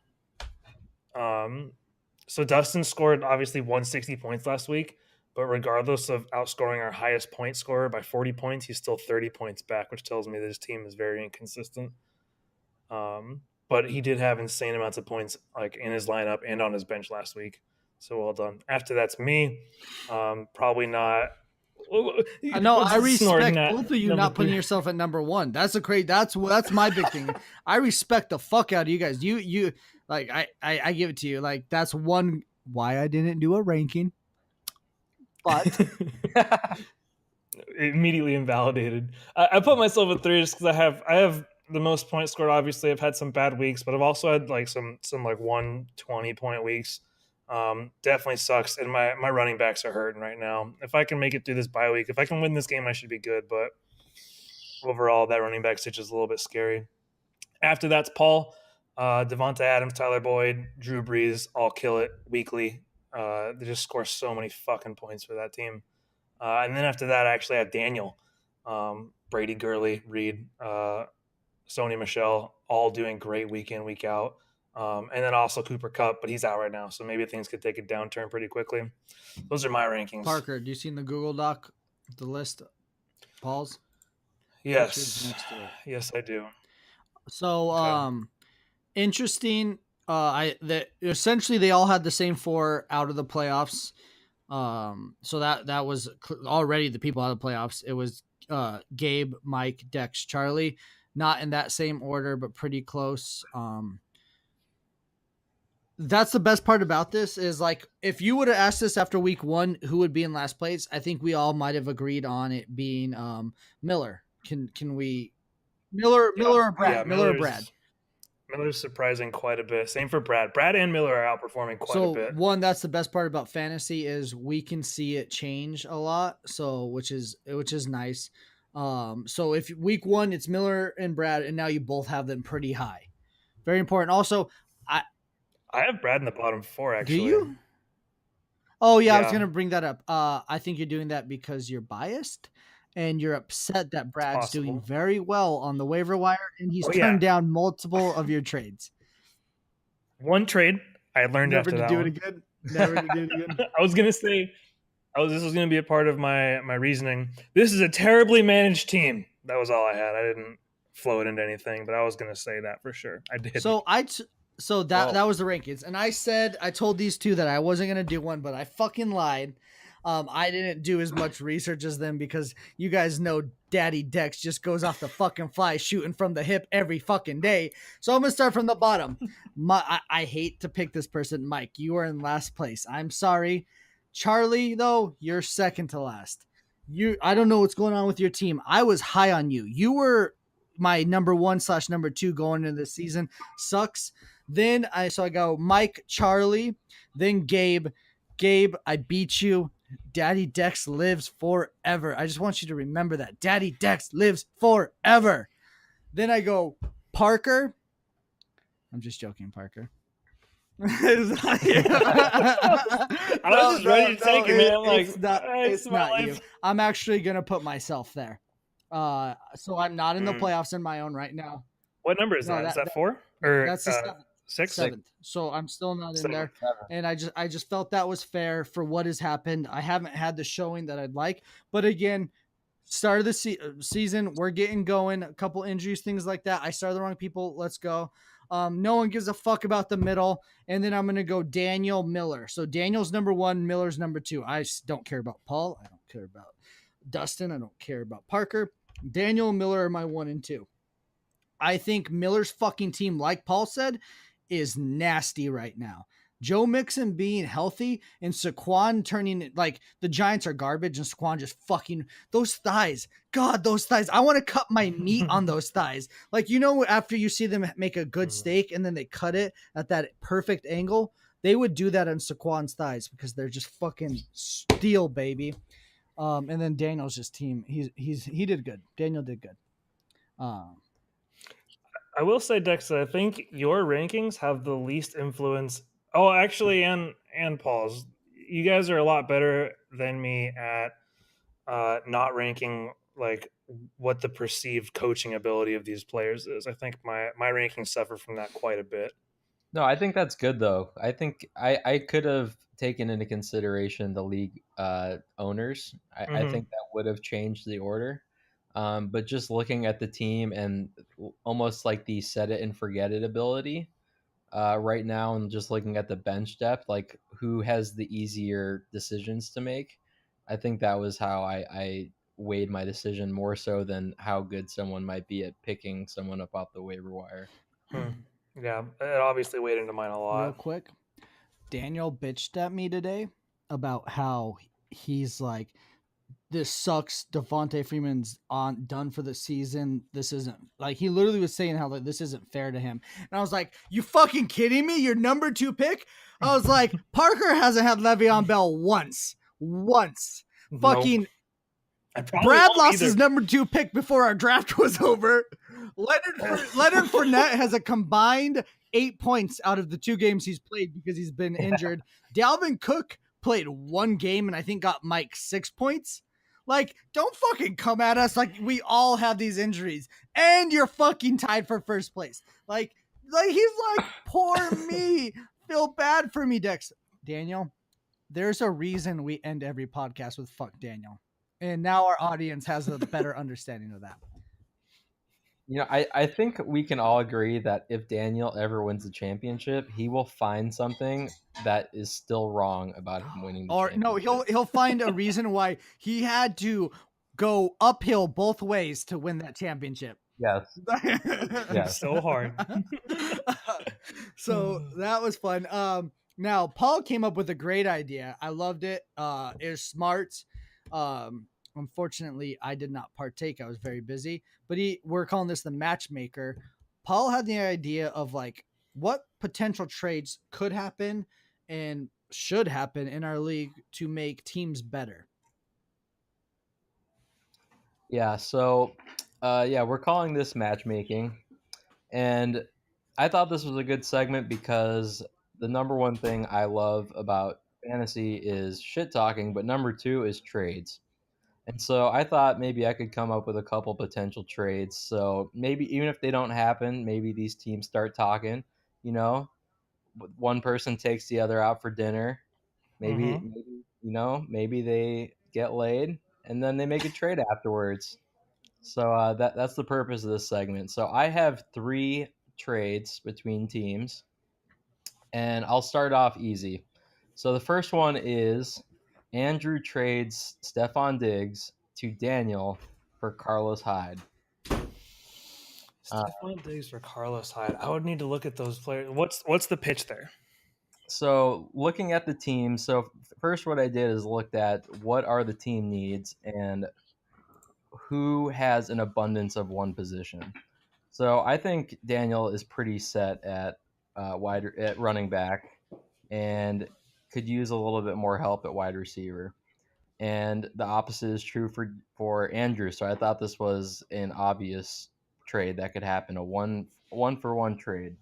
Speaker 2: So Dustin scored obviously 160 points last week, but regardless of outscoring our highest point scorer by 40 points, he's still 30 points back, which tells me that his team is very inconsistent. But he did have insane amounts of points like in his lineup and on his bench last week. So well done. After that's me. Probably not.
Speaker 1: I know. I respect both of you not putting yourself at number 1. That's my big thing. I respect the fuck out of you guys. You like I give it to you. Like that's one why I didn't do a ranking. But
Speaker 2: immediately invalidated. I put myself at 3 just because I have the most points scored. Obviously, I've had some bad weeks, but I've also had like some like 120 point weeks. Definitely sucks, and my running backs are hurting right now. If I can make it through this bye week, if I can win this game, I should be good. But overall, that running back stitch is a little bit scary. After that's Paul, Devonta Adams, Tyler Boyd, Drew Brees, all kill it weekly. They just score so many fucking points for that team. And then after that, I actually had Daniel, Brady Gurley, Reed, Sony Michelle, all doing great week in, week out. And then also Cooper Kupp, but he's out right now, so maybe things could take a downturn pretty quickly. Those are my rankings.
Speaker 1: Parker, do you see in the Google Doc the list? Paul's?
Speaker 2: Yes. Yes, I do.
Speaker 1: So, okay. Interesting. Essentially they all had the same 4 out of the playoffs. So that was already the people out of the playoffs. It was Gabe, Mike, Dex, Charlie. Not in that same order, but pretty close. That's the best part about this is like, if you would have asked us after week 1, who would be in last place, I think we all might've agreed on it being Miller. Can we Miller or Brad?
Speaker 2: Yeah,
Speaker 1: Miller or Brad?
Speaker 2: Miller's surprising quite a bit. Same for Brad. Brad and Miller are outperforming quite a bit.
Speaker 1: One, that's the best part about fantasy is we can see it change a lot. So, which is nice. So if week 1, it's Miller and Brad, and now you both have them pretty high. Very important. Also,
Speaker 2: I have Brad in the bottom 4, actually.
Speaker 1: Do you? Oh, yeah. I was going to bring that up. I think you're doing that because you're biased and you're upset that Brad's doing very well on the waiver wire and he's turned down multiple of your trades.
Speaker 2: One trade I learned
Speaker 1: Never
Speaker 2: after that
Speaker 1: do
Speaker 2: one.
Speaker 1: It again. Never to do it again.
Speaker 2: I was going to say, this was going to be a part of my reasoning. This is a terribly managed team. That was all I had. I didn't flow it into anything, but I was going to say that for sure. I did.
Speaker 1: So that was the rankings. And I told these 2 that I wasn't going to do one, but I fucking lied. I didn't do as much research as them because you guys know Daddy Dex just goes off the fucking fly shooting from the hip every fucking day. So I'm going to start from the bottom. I hate to pick this person. Mike, you are in last place. I'm sorry. Charlie, though, you're second to last. I don't know what's going on with your team. I was high on you. You were my number 1/number 2 going into this season. Sucks. Then I go Mike, Charlie, then Gabe. Gabe, I beat you. Daddy Dex lives forever. I just want you to remember that. Daddy Dex lives forever. Then I go Parker. I'm just joking, Parker.
Speaker 2: I was just ready to take it, man. I'm like,
Speaker 1: it's not you. I'm actually going to put myself there. So I'm not in the
Speaker 2: Mm.
Speaker 1: playoffs in my own right now.
Speaker 2: What number is
Speaker 1: No,
Speaker 2: that? Is
Speaker 1: that-
Speaker 2: that 4 or
Speaker 1: That's the seventh.
Speaker 2: six?
Speaker 1: Seventh. So I'm still not in
Speaker 2: Seventh.
Speaker 1: there. And I just felt that was fair for what has happened. I haven't had the showing that I'd like. But again, start of the season, we're getting going. A couple injuries, things like that. I started the wrong people. Let's go. No one gives a fuck about the middle. And then I'm going to go Daniel Miller. So Daniel's number 1, Miller's number 2. I don't care about Paul. I don't care about Dustin. I don't care about Parker. Daniel and Miller are my 1 and 2. I think Miller's fucking team, like Paul said, is nasty right now. Joe Mixon being healthy and Saquon turning it like the Giants are garbage and Saquon just fucking those thighs. God, those thighs. I want to cut my meat on those thighs. Like, you know, after you see them make a good steak and then they cut it at that perfect angle, they would do that on Saquon's thighs because they're just fucking steel, baby. And then Daniel's just team. He did good. Daniel did good.
Speaker 2: I will say, Dex, I think your rankings have the least influence. Oh, actually, and Paul's. You guys are a lot better than me at not ranking like what the perceived coaching ability of these players is. I think my rankings suffer from that quite a bit.
Speaker 3: No, I think that's good though. I think I could have taken into consideration the league owners. I think that would have changed the order. But just looking at the team and almost like the set it and forget it ability right now, and just looking at the bench depth, like who has the easier decisions to make, I think that was how I weighed my decision more so than how good someone might be at picking someone up off the waiver wire.
Speaker 2: Yeah, it obviously weighed into mine a lot.
Speaker 1: Real quick, Daniel bitched at me today about how he's like, this sucks. Devontae Freeman's done for the season. This isn't like he literally was saying how like this isn't fair to him. And I was like, you fucking kidding me? Your number 2 pick? I was like, Parker hasn't had Le'Veon Bell once. Fucking Brad lost his number 2 pick before our draft was over. Leonard Fournette has a combined 8 points out of the 2 games he's played because he's been injured. Dalvin Cook played 1 game and I think got Mike 6 points. Like, don't fucking come at us like we all have these injuries and you're fucking tied for first place. Like he's like, poor me. Feel bad for me, Dex. Daniel, there's a reason we end every podcast with fuck Daniel. And now our audience has a better understanding of that.
Speaker 3: You know, I think we can all agree that if Daniel ever wins the championship, he will find something that is still wrong about him winning the championship.
Speaker 1: No, he'll find a reason why he had to go uphill both ways to win that championship.
Speaker 3: Yes.
Speaker 2: Yes. So hard.
Speaker 1: So that was fun. Now Paul came up with a great idea. I loved it. It was smart. Unfortunately, I did not partake. I was very busy. But we're calling this the matchmaker. Paul had the idea of like what potential trades could happen and should happen in our league to make teams better.
Speaker 3: Yeah. So, we're calling this matchmaking, and I thought this was a good segment because the number one thing I love about fantasy is shit talking, but number 2 is trades. And so I thought maybe I could come up with a couple potential trades. So maybe even if they don't happen, maybe these teams start talking, you know, one person takes the other out for dinner. Maybe maybe they get laid and then they make a trade afterwards. So that's the purpose of this segment. So I have 3 trades between teams, and I'll start off easy. So the first one is Andrew trades Stephon Diggs to Daniel for Carlos Hyde.
Speaker 2: Stephon Diggs for Carlos Hyde. I would need to look at those players. What's the pitch there?
Speaker 3: So looking at the team, so first what I did is looked at what are the team needs and who has an abundance of one position. So I think Daniel is pretty set at running back and could use a little bit more help at wide receiver. And the opposite is true for Andrew. So I thought this was an obvious trade that could happen, a one for one trade.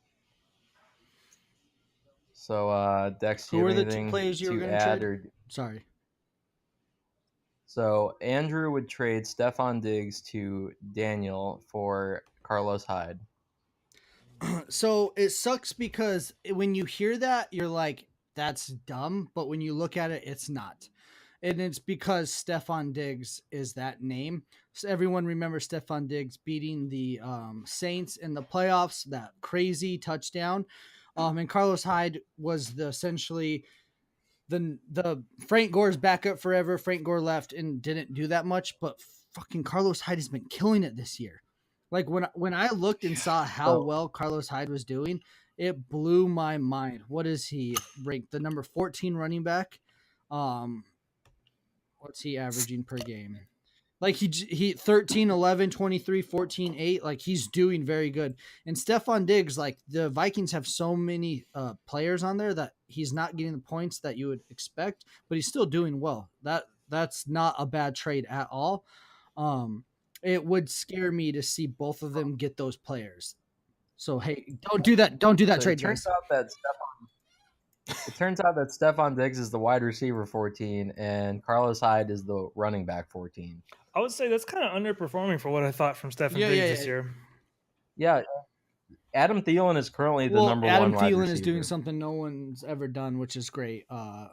Speaker 3: So Dex, do you
Speaker 1: Who
Speaker 3: have
Speaker 1: are the 2
Speaker 3: anything
Speaker 1: players you were
Speaker 3: to
Speaker 1: going to
Speaker 3: add?
Speaker 1: trade? Sorry.
Speaker 3: So Andrew would trade Stephon Diggs to Daniel for Carlos Hyde.
Speaker 1: So it sucks because when you hear that, you're like, that's dumb. But when you look at it, it's not. And it's because Stephon Diggs is that name. So everyone remembers Stephon Diggs beating the Saints in the playoffs, that crazy touchdown. And Carlos Hyde was essentially the Frank Gore's backup forever. Frank Gore left and didn't do that much, but fucking Carlos Hyde has been killing it this year. Like when I looked and saw how well Carlos Hyde was doing, it blew my mind. What is he ranked? The number 14 running back. What's he averaging per game? Like he 13, 11, 23, 14, 8. Like he's doing very good. And Stephon Diggs, like the Vikings have so many players on there that he's not getting the points that you would expect, but he's still doing well. That's not a bad trade at all. It would scare me to see both of them get those players. So hey, don't do that. Don't do that trade, guys.
Speaker 3: It turns out that Stephon Diggs is the wide receiver 14 and Carlos Hyde is the running back 14.
Speaker 2: I would say that's kind of underperforming for what I thought from Stephon Diggs this year.
Speaker 3: Yeah. Adam Thielen is currently the number one
Speaker 1: Adam
Speaker 3: wide receiver.
Speaker 1: Thielen is doing something no one's ever done, which is great.
Speaker 3: Yeah,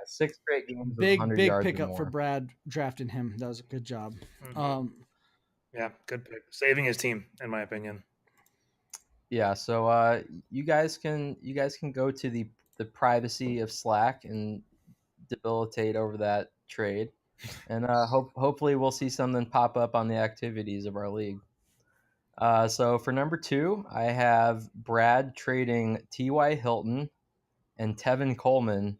Speaker 3: 6 straight games.
Speaker 1: Big pickup for Brad drafting him. That was a good job.
Speaker 2: Mm-hmm. Yeah, good pick. Saving his team, in my opinion.
Speaker 3: Yeah, so you guys can go to the privacy of Slack and debilitate over that trade, and hopefully we'll see something pop up on the activities of our league. So for number 2, I have Brad trading T.Y. Hilton and Tevin Coleman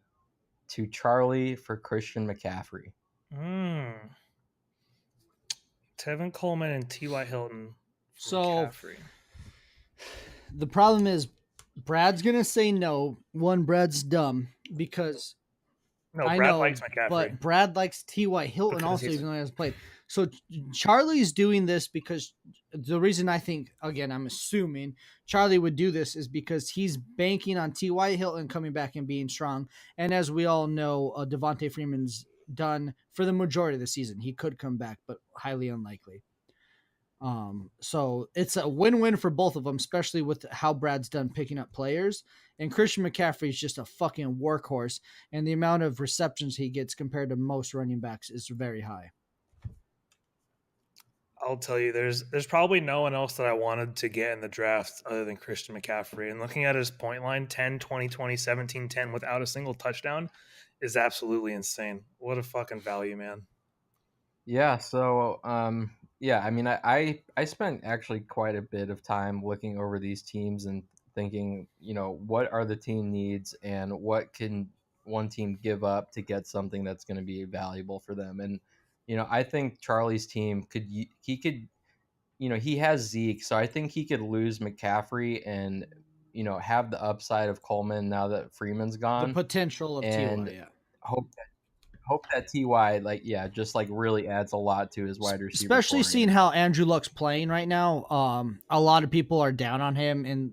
Speaker 3: to Charlie for Christian McCaffrey.
Speaker 2: Tevin Coleman and T.Y. Hilton for McCaffrey.
Speaker 1: The problem is Brad's going to say no. One, Brad's dumb because
Speaker 2: Brad likes McCaffrey.
Speaker 1: But Brad likes T.Y. Hilton also, even though he hasn't played. So Charlie's doing this because the reason I think, again, I'm assuming Charlie would do this is because he's banking on T.Y. Hilton coming back and being strong. And as we all know, Devontae Freeman's done for the majority of the season. He could come back, but highly unlikely. So it's a win-win for both of them, especially with how Brad's done picking up players. And Christian McCaffrey is just a fucking workhorse, and the amount of receptions he gets compared to most running backs is very high.
Speaker 2: I'll tell you, there's probably no one else that I wanted to get in the draft other than Christian McCaffrey. And looking at his point line, 10, 20, 20, 17, 10 without a single touchdown is absolutely insane. What a fucking value, man.
Speaker 3: Yeah, so yeah, I mean, I spent actually quite a bit of time looking over these teams and thinking, what are the team needs and what can one team give up to get something that's going to be valuable for them. And, I think Charlie's team he has Zeke, so I think he could lose McCaffrey and, have the upside of Coleman now that Freeman's gone.
Speaker 1: The potential of T.Y., yeah.
Speaker 3: Hope that T.Y. just really adds a lot to his wide receiver.
Speaker 1: Especially seeing how Andrew Luck's playing right now. A lot of people are down on him in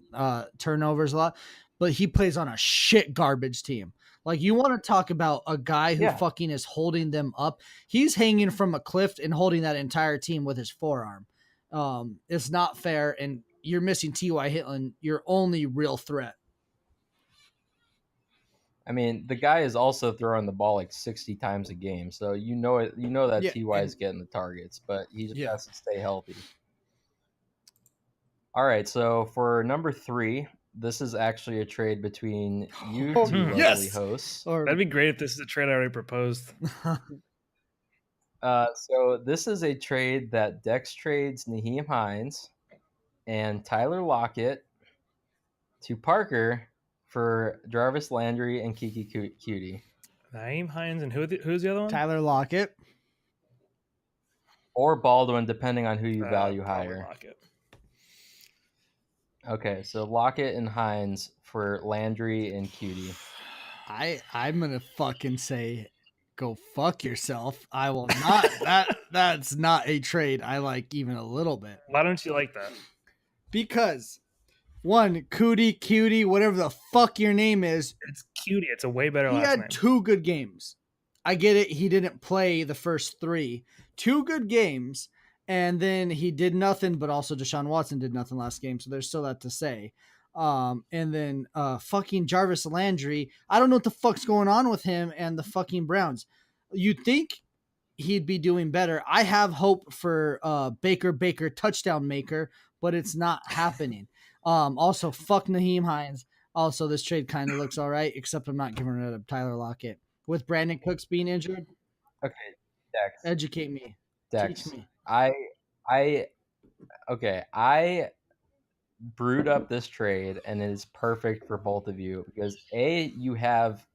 Speaker 1: turnovers a lot, but he plays on a shit garbage team. Like, you want to talk about a guy who fucking is holding them up. He's hanging from a cliff and holding that entire team with his forearm. It's not fair, and you're missing T.Y. Hilton, your only real threat.
Speaker 3: I mean, the guy is also throwing the ball 60 times a game, so that T.Y. is getting the targets, but he just has to stay healthy. All right, so for number 3, this is actually a trade between you two lovely hosts.
Speaker 2: That'd be great if this is a trade I already proposed.
Speaker 3: So this is a trade that Dex trades Nyheim Hines and Tyler Lockett to Parker for Jarvis Landry and Kiki Cutie.
Speaker 2: Nyheim Hines and who's the other one?
Speaker 1: Tyler Lockett.
Speaker 3: Or Baldwin, depending on who you value higher.
Speaker 2: Lockett.
Speaker 3: Okay, so Lockett and Hines for Landry and Cutie.
Speaker 1: I'm going to fucking say, go fuck yourself. I will not. That's not a trade I like even a little bit.
Speaker 2: Why don't you like that?
Speaker 1: Because... one, Cutie, whatever the fuck your name is.
Speaker 2: It's Cutie. It's a way better last name.
Speaker 1: He had 2 good games. I get it. He didn't play the first 3. 2 good games, and then he did nothing, but also Deshaun Watson did nothing last game, so there's still that to say. And then fucking Jarvis Landry, I don't know what the fuck's going on with him and the fucking Browns. You'd think he'd be doing better. I have hope for Baker touchdown maker, but it's not happening. Also, fuck Naheem Hines. Also, this trade kind of looks all right, except I'm not giving it up Tyler Lockett. With Brandon Cooks being injured,
Speaker 3: Okay, Dex.
Speaker 1: educate me.
Speaker 3: Dex.
Speaker 1: Teach me.
Speaker 3: I brewed up this trade, and it is perfect for both of you because you have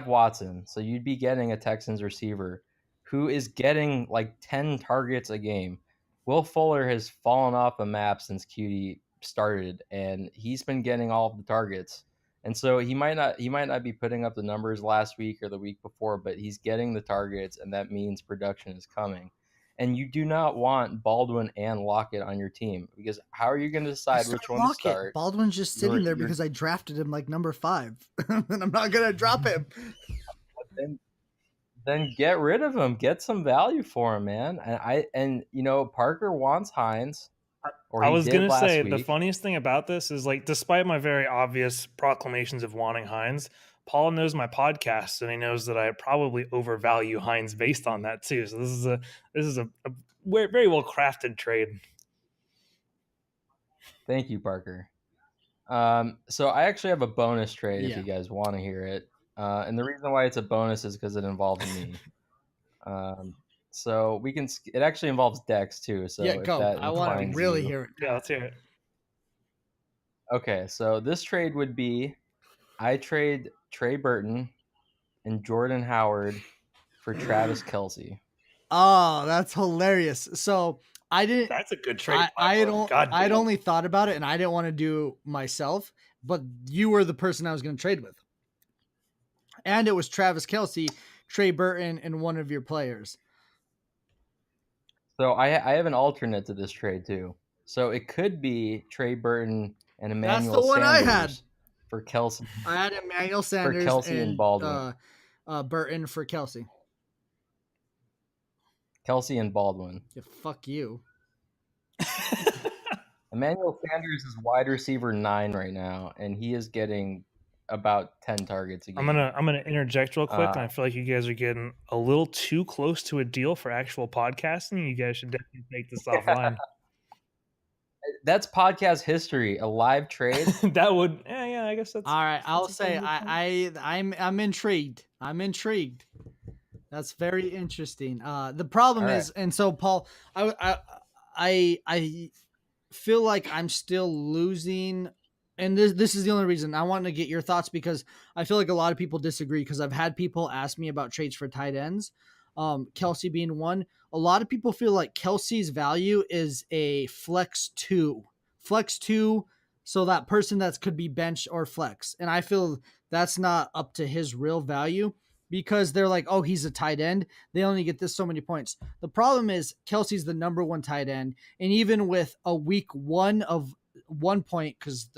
Speaker 3: Watson, so you'd be getting a Texans receiver who is getting like 10 targets a game. Will Fuller has fallen off the map since QD started, and he's been getting all of the targets. And so he might not be putting up the numbers last week or the week before, but he's getting the targets, and that means production is coming. And you do not want Baldwin and Lockett on your team because how are you going to decide which one to start?
Speaker 1: Baldwin's just sitting there because I drafted him like number 5, and I'm not gonna drop him.
Speaker 3: Then get rid of him. Get some value for him, man. And Parker wants Hines.
Speaker 2: I was gonna say the funniest thing about this is like, despite my very obvious proclamations of wanting Hines, Paul knows my podcast, and he knows that I probably overvalue Hines based on that too. So this is a very well crafted trade.
Speaker 3: Thank you, Parker. So I actually have a bonus trade if you guys want to hear it. And the reason why it's a bonus is because it involves me. So we can. It actually involves Dex too. So
Speaker 1: yeah, go. I want to really hear it.
Speaker 2: Yeah, let's hear it.
Speaker 3: Okay, so this trade would be, I trade Trey Burton and Jordan Howard for Travis Kelce.
Speaker 1: Oh, that's hilarious. So I didn't.
Speaker 2: That's a good trade.
Speaker 1: I'd only thought about it, and I didn't want to do myself, but you were the person I was going to trade with, and it was Travis Kelce, Trey Burton, and one of your players.
Speaker 3: So I have an alternate to this trade too. So it could be Trey Burton and Emmanuel
Speaker 1: That's the one
Speaker 3: Sanders
Speaker 1: I had
Speaker 3: for Kelce.
Speaker 1: I had Emmanuel Sanders
Speaker 3: for Kelce and Baldwin.
Speaker 1: Burton for Kelce.
Speaker 3: Kelce and Baldwin.
Speaker 1: Yeah, fuck you.
Speaker 3: Emmanuel Sanders is wide receiver 9 right now, and he is getting about 10 targets a game.
Speaker 2: I'm gonna interject real quick, and I feel like you guys are getting a little too close to a deal for actual podcasting. You guys should definitely take this offline.
Speaker 3: That's podcast history, a live trade.
Speaker 2: That would, I guess that's
Speaker 1: all right. I'll say I'm intrigued. I'm intrigued. That's very interesting. The problem is, and so Paul, I feel like I'm still losing. And this is the only reason I want to get your thoughts, because I feel like a lot of people disagree, because I've had people ask me about trades for tight ends. Kelce being one. A lot of people feel like Kelce's value is a flex 2. So that person that could be bench or flex. And I feel that's not up to his real value, because they're like, oh, he's a tight end. They only get this so many points. The problem is Kelce's the number 1 tight end. And even with a week 1 of 1 point, because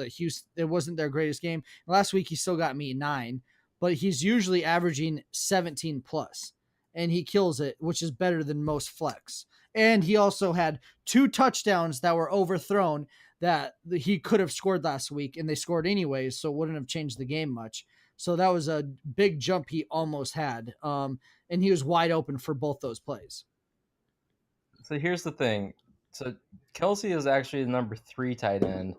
Speaker 1: it wasn't their greatest game. Last week he still got me 9, but he's usually averaging 17 plus, and he kills it, which is better than most flex. And he also had 2 touchdowns that were overthrown that he could have scored last week, and they scored anyways, so it wouldn't have changed the game much. So that was a big jump he almost had, and he was wide open for both those plays.
Speaker 3: So here's the thing. So Kelce is actually the number 3 tight end,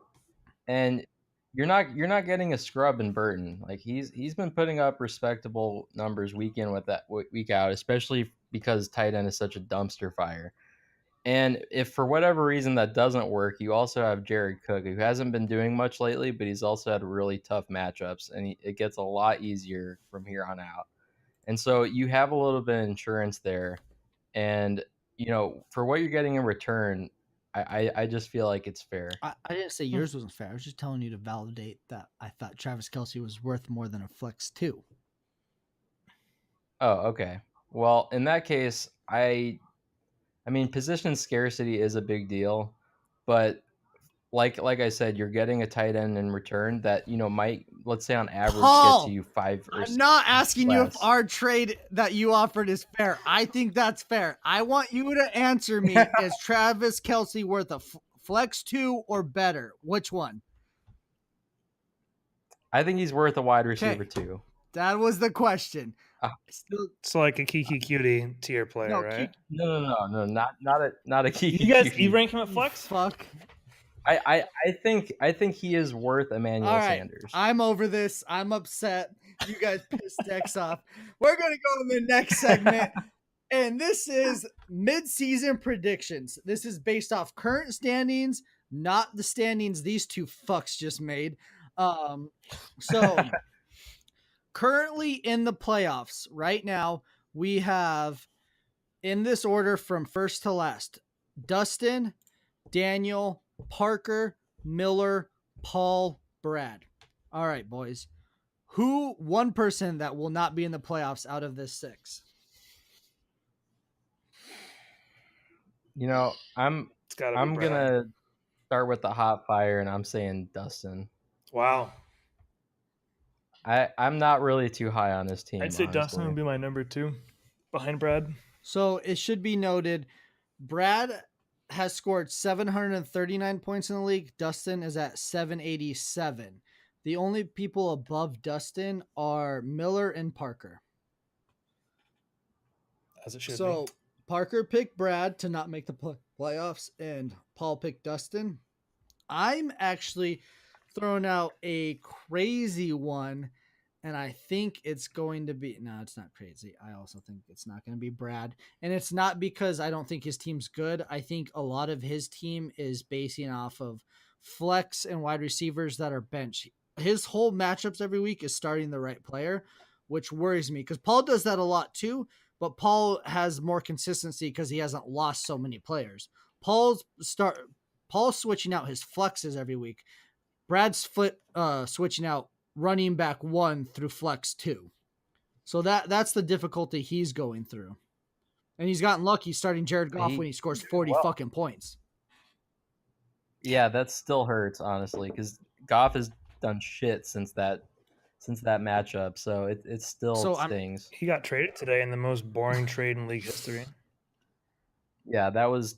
Speaker 3: and you're not getting a scrub in Burton. Like he's been putting up respectable numbers week in with that week out, especially because tight end is such a dumpster fire. And if for whatever reason that doesn't work, you also have Jared Cook, who hasn't been doing much lately, but he's also had really tough matchups, and it gets a lot easier from here on out. And so you have a little bit of insurance there, and for what you're getting in return, I just feel like it's fair.
Speaker 1: I didn't say yours wasn't fair. I was just telling you to validate that I thought Travis Kelce was worth more than a flex 2.
Speaker 3: Oh, okay. Well, in that case, I mean, position scarcity is a big deal, but like I said, you're getting a tight end in return that might, let's say on average,
Speaker 1: Paul,
Speaker 3: get to you 5 or
Speaker 1: I'm
Speaker 3: 6
Speaker 1: not asking you if
Speaker 3: less.
Speaker 1: our trade that you offered is fair. I think that's fair. I want you to answer me: is Travis Kelce worth a flex 2 or better? Which one?
Speaker 3: I think he's worth a wide receiver too.
Speaker 1: That was the question. Still,
Speaker 2: So like a Kiki Cutie tier player,
Speaker 1: No,
Speaker 2: right?
Speaker 3: No, not a key.
Speaker 2: You rank him at flex?
Speaker 1: fuck.
Speaker 3: I think he is worth Emmanuel
Speaker 1: All right,
Speaker 3: Sanders.
Speaker 1: I'm over this. I'm upset. You guys pissed Dex off. We're gonna go to the next segment, and this is mid-season predictions. This is based off current standings, not the standings these two fucks just made. So currently in the playoffs right now, we have in this order from first to last: Dustin, Daniel, Parker, Miller, Paul, Brad. All right, boys. Who one person that will not be in the playoffs out of this 6?
Speaker 3: I'm
Speaker 2: It's gotta be
Speaker 3: I'm
Speaker 2: Brad.
Speaker 3: gonna start with the hot fire, and I'm saying Dustin.
Speaker 2: Wow.
Speaker 3: I'm not really too high on this team.
Speaker 2: I'd say
Speaker 3: honestly.
Speaker 2: Dustin would be my number 2 behind Brad.
Speaker 1: So it should be noted, Brad has scored 739 points in the league. Dustin is at 787. The only people above Dustin are Miller and Parker.
Speaker 2: As it should
Speaker 1: So
Speaker 2: be.
Speaker 1: Parker picked Brad to not make the playoffs, and Paul picked Dustin. I'm actually throwing out a crazy one, and I think it's going to be... No, it's not crazy. I also think it's not going to be Brad. And it's not because I don't think his team's good. I think a lot of his team is basing off of flex and wide receivers that are bench. His whole matchups every week is starting the right player, which worries me because Paul does that a lot too, but Paul has more consistency because he hasn't lost so many players. Paul's switching out his flexes every week. Brad's switching out running back 1 through flex 2. So that's the difficulty he's going through. And he's gotten lucky starting Jared Goff when he scores 40 fucking points.
Speaker 3: Yeah, that still hurts, honestly, because Goff has done shit since that matchup. So it still stings.
Speaker 2: He got traded today in the most boring trade in league history.
Speaker 3: Yeah, that was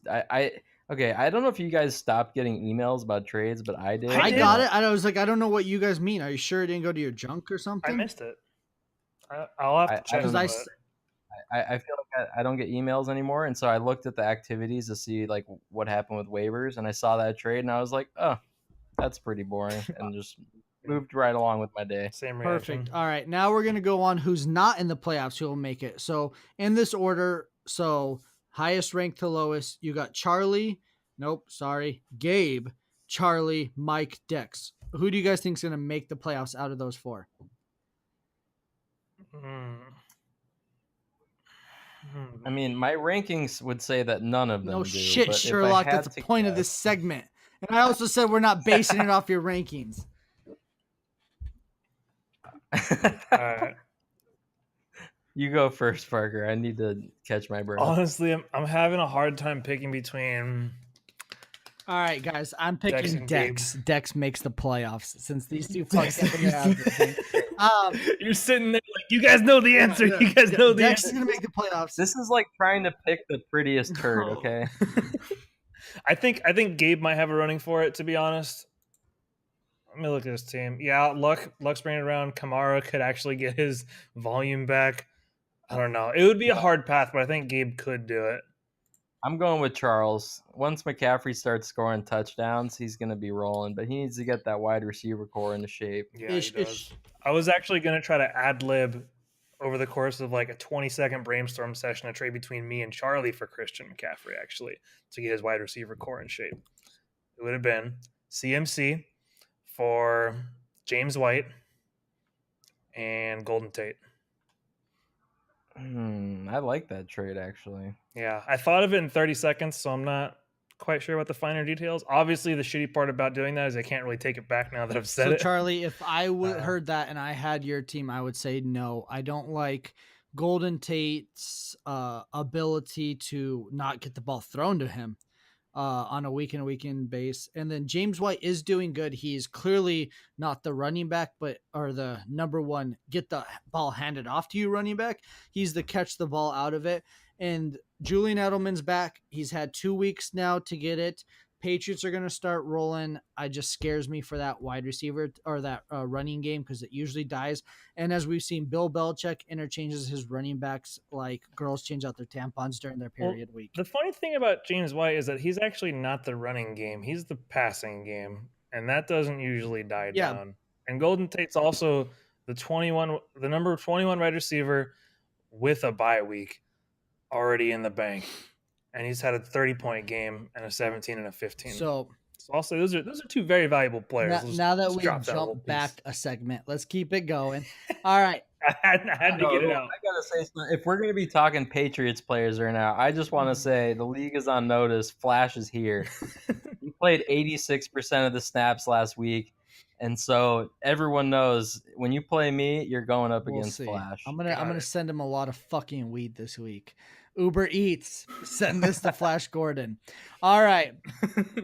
Speaker 3: okay. I don't know if you guys stopped getting emails about trades, but I did.
Speaker 1: I got it. I was like, I don't know what you guys mean. Are you sure it didn't go to your junk or something?
Speaker 2: I missed it. I'll have to check.
Speaker 3: I feel like I don't get emails anymore, and so I looked at the activities to see like what happened with waivers, and I saw that trade, and I was like, oh, that's pretty boring, and just moved right along with my day.
Speaker 2: Same reaction.
Speaker 1: Perfect. All right, now we're gonna go on who's not in the playoffs who will make it. So in this order, so highest ranked to lowest, you got Charlie. Nope, sorry, Gabe, Charlie, Mike, Dex. Who do you guys think is gonna make the playoffs out of those 4?
Speaker 3: I mean, my rankings would say that none of them
Speaker 1: No
Speaker 3: do.
Speaker 1: shit,
Speaker 3: but
Speaker 1: Sherlock. That's the point of this segment. And I also said we're not basing it off your rankings.
Speaker 2: All right.
Speaker 3: You go first, Parker. I need to catch my breath.
Speaker 2: Honestly, I'm having a hard time picking between.
Speaker 1: All right, guys, I'm picking Dex.
Speaker 2: Gabe.
Speaker 1: Dex makes the playoffs since these two fucks have the
Speaker 2: You're sitting there like, you guys know the answer. You guys know the
Speaker 1: Dex
Speaker 2: answer.
Speaker 1: is gonna make the playoffs.
Speaker 3: This is like trying to pick the prettiest turd,
Speaker 1: No.
Speaker 3: okay?
Speaker 2: I think Gabe might have a running for it, to be honest. Let me look at his team. Yeah, Luck's bringing it around. Kamara could actually get his volume back. I don't know. It would be a hard path, but I think Gabe could do it.
Speaker 3: I'm going with Charles. Once McCaffrey starts scoring touchdowns, he's going to be rolling, but he needs to get that wide receiver core into shape.
Speaker 2: Yeah, he does. I was actually going to try to ad-lib over the course of like a 20-second brainstorm session, a trade between me and Charlie for Christian McCaffrey, actually, to get his wide receiver core in shape. It would have been CMC for James White and Golden Tate.
Speaker 3: I like that trade, actually.
Speaker 2: Yeah, I thought of it in 30 seconds, so I'm not quite sure about the finer details. Obviously, the shitty part about doing that is I can't really take it back now that I've said
Speaker 1: So,
Speaker 2: it.
Speaker 1: Charlie, if I heard that and I had your team, I would say no. I don't like Golden Tate's ability to not get the ball thrown to him. on a week in base. And then James White is doing good. He's clearly not the running back, or the number one get the ball handed off to you running back. He's the catch the ball out of it. And Julian Edelman's back. He's had 2 weeks now to get it. Patriots are going to start rolling. I just scares me for that wide receiver or that running game because it usually dies. And as we've seen, Bill Belichick interchanges his running backs like girls change out their tampons during their period week.
Speaker 2: The funny thing about James White is that he's actually not the running game. He's the passing game. And that doesn't usually die down. And Golden Tate's also the number 21 wide receiver with a bye week already in the bank. And he's had a 30-point game and a 17 and a 15.
Speaker 1: So
Speaker 2: also those are 2 very valuable players.
Speaker 1: Now that we jump back a segment, let's keep it going. All right.
Speaker 2: I had to get it out.
Speaker 3: I gotta say something. If we're gonna be talking Patriots players right now, I just want to say the league is on notice. Flash is here. He played 86% of the snaps last week, and so everyone knows when you play me, you're going up against Flash.
Speaker 1: I'm gonna send him a lot of fucking weed this week. Uber Eats, send this to Flash Gordon. All right.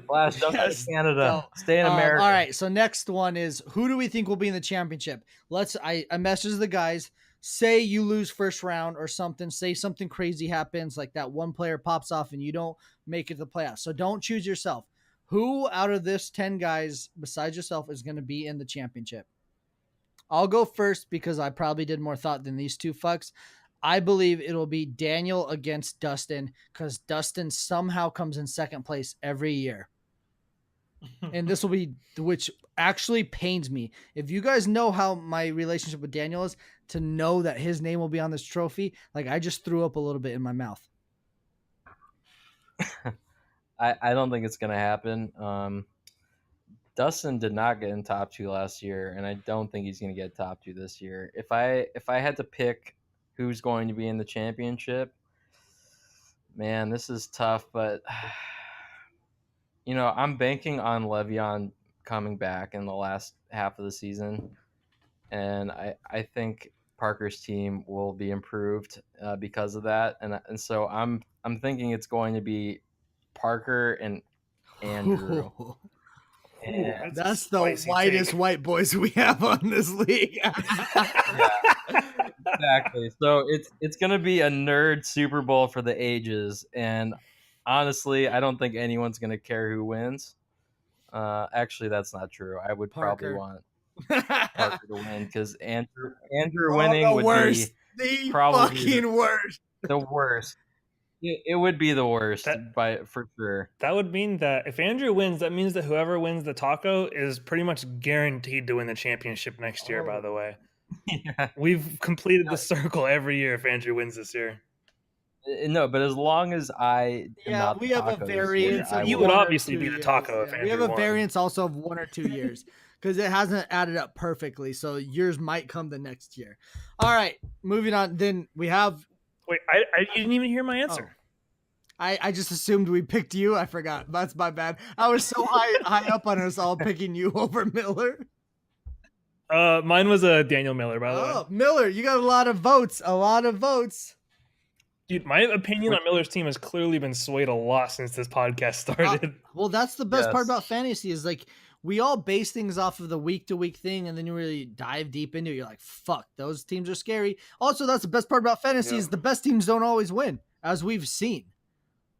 Speaker 3: Flash, don't go to Canada. Stay in America.
Speaker 1: All right. So next one is, who do we think will be in the championship? I message the guys. Say you lose first round or something. Say something crazy happens, like that one player pops off and you don't make it to the playoffs. So don't choose yourself. Who out of this 10 guys besides yourself is going to be in the championship? I'll go first because I probably did more thought than these two fucks. I believe it'll be Daniel against Dustin because Dustin somehow comes in second place every year. And this will be, which actually pains me. If you guys know how my relationship with Daniel is, to know that his name will be on this trophy, like I just threw up a little bit in my mouth.
Speaker 3: I don't think it's going to happen. Dustin did not get in top 2 last year, and I don't think he's going to get top 2 this year. If I had to pick who's going to be in the championship, man, this is tough, but I'm banking on Le'Veon coming back in the last half of the season, and I think Parker's team will be improved because of that, and so I'm thinking it's going to be Parker and Andrew.
Speaker 1: And that's the whitest white boys we have on this league.
Speaker 3: Exactly. So it's gonna be a nerd Super Bowl for the ages, and honestly, I don't think anyone's gonna care who wins. Actually, that's not true. I would probably want Parker to win because Andrew winning would be probably
Speaker 1: fucking worst.
Speaker 3: The worst. It would be the worst for sure.
Speaker 2: That would mean that if Andrew wins, that means that whoever wins the taco is pretty much guaranteed to win the championship next year, by the way.
Speaker 3: Yeah.
Speaker 2: We've completed the circle every year if Andrew wins this year.
Speaker 3: No, but as long as I am not
Speaker 1: we have a variance.
Speaker 2: You would obviously be the taco if Andrew
Speaker 1: we have a
Speaker 2: won.
Speaker 1: variance also of 1 or 2 years because it hasn't added up perfectly. So yours might come the next year. All right, moving on. Then we have.
Speaker 2: Wait, I didn't even hear my answer.
Speaker 1: Oh. I just assumed we picked you. I forgot. That's my bad. I was so high up on us all picking you over Miller.
Speaker 2: Mine was Daniel Miller, by the way.
Speaker 1: Oh, Miller, you got a lot of votes.
Speaker 2: Dude, my opinion on Miller's team has clearly been swayed a lot since this podcast started.
Speaker 1: Well, that's the best part about fantasy is like we all base things off of the week-to-week thing, and then you really dive deep into it. You're like, fuck, those teams are scary. Also, that's the best part about fantasy is the best teams don't always win, as we've seen.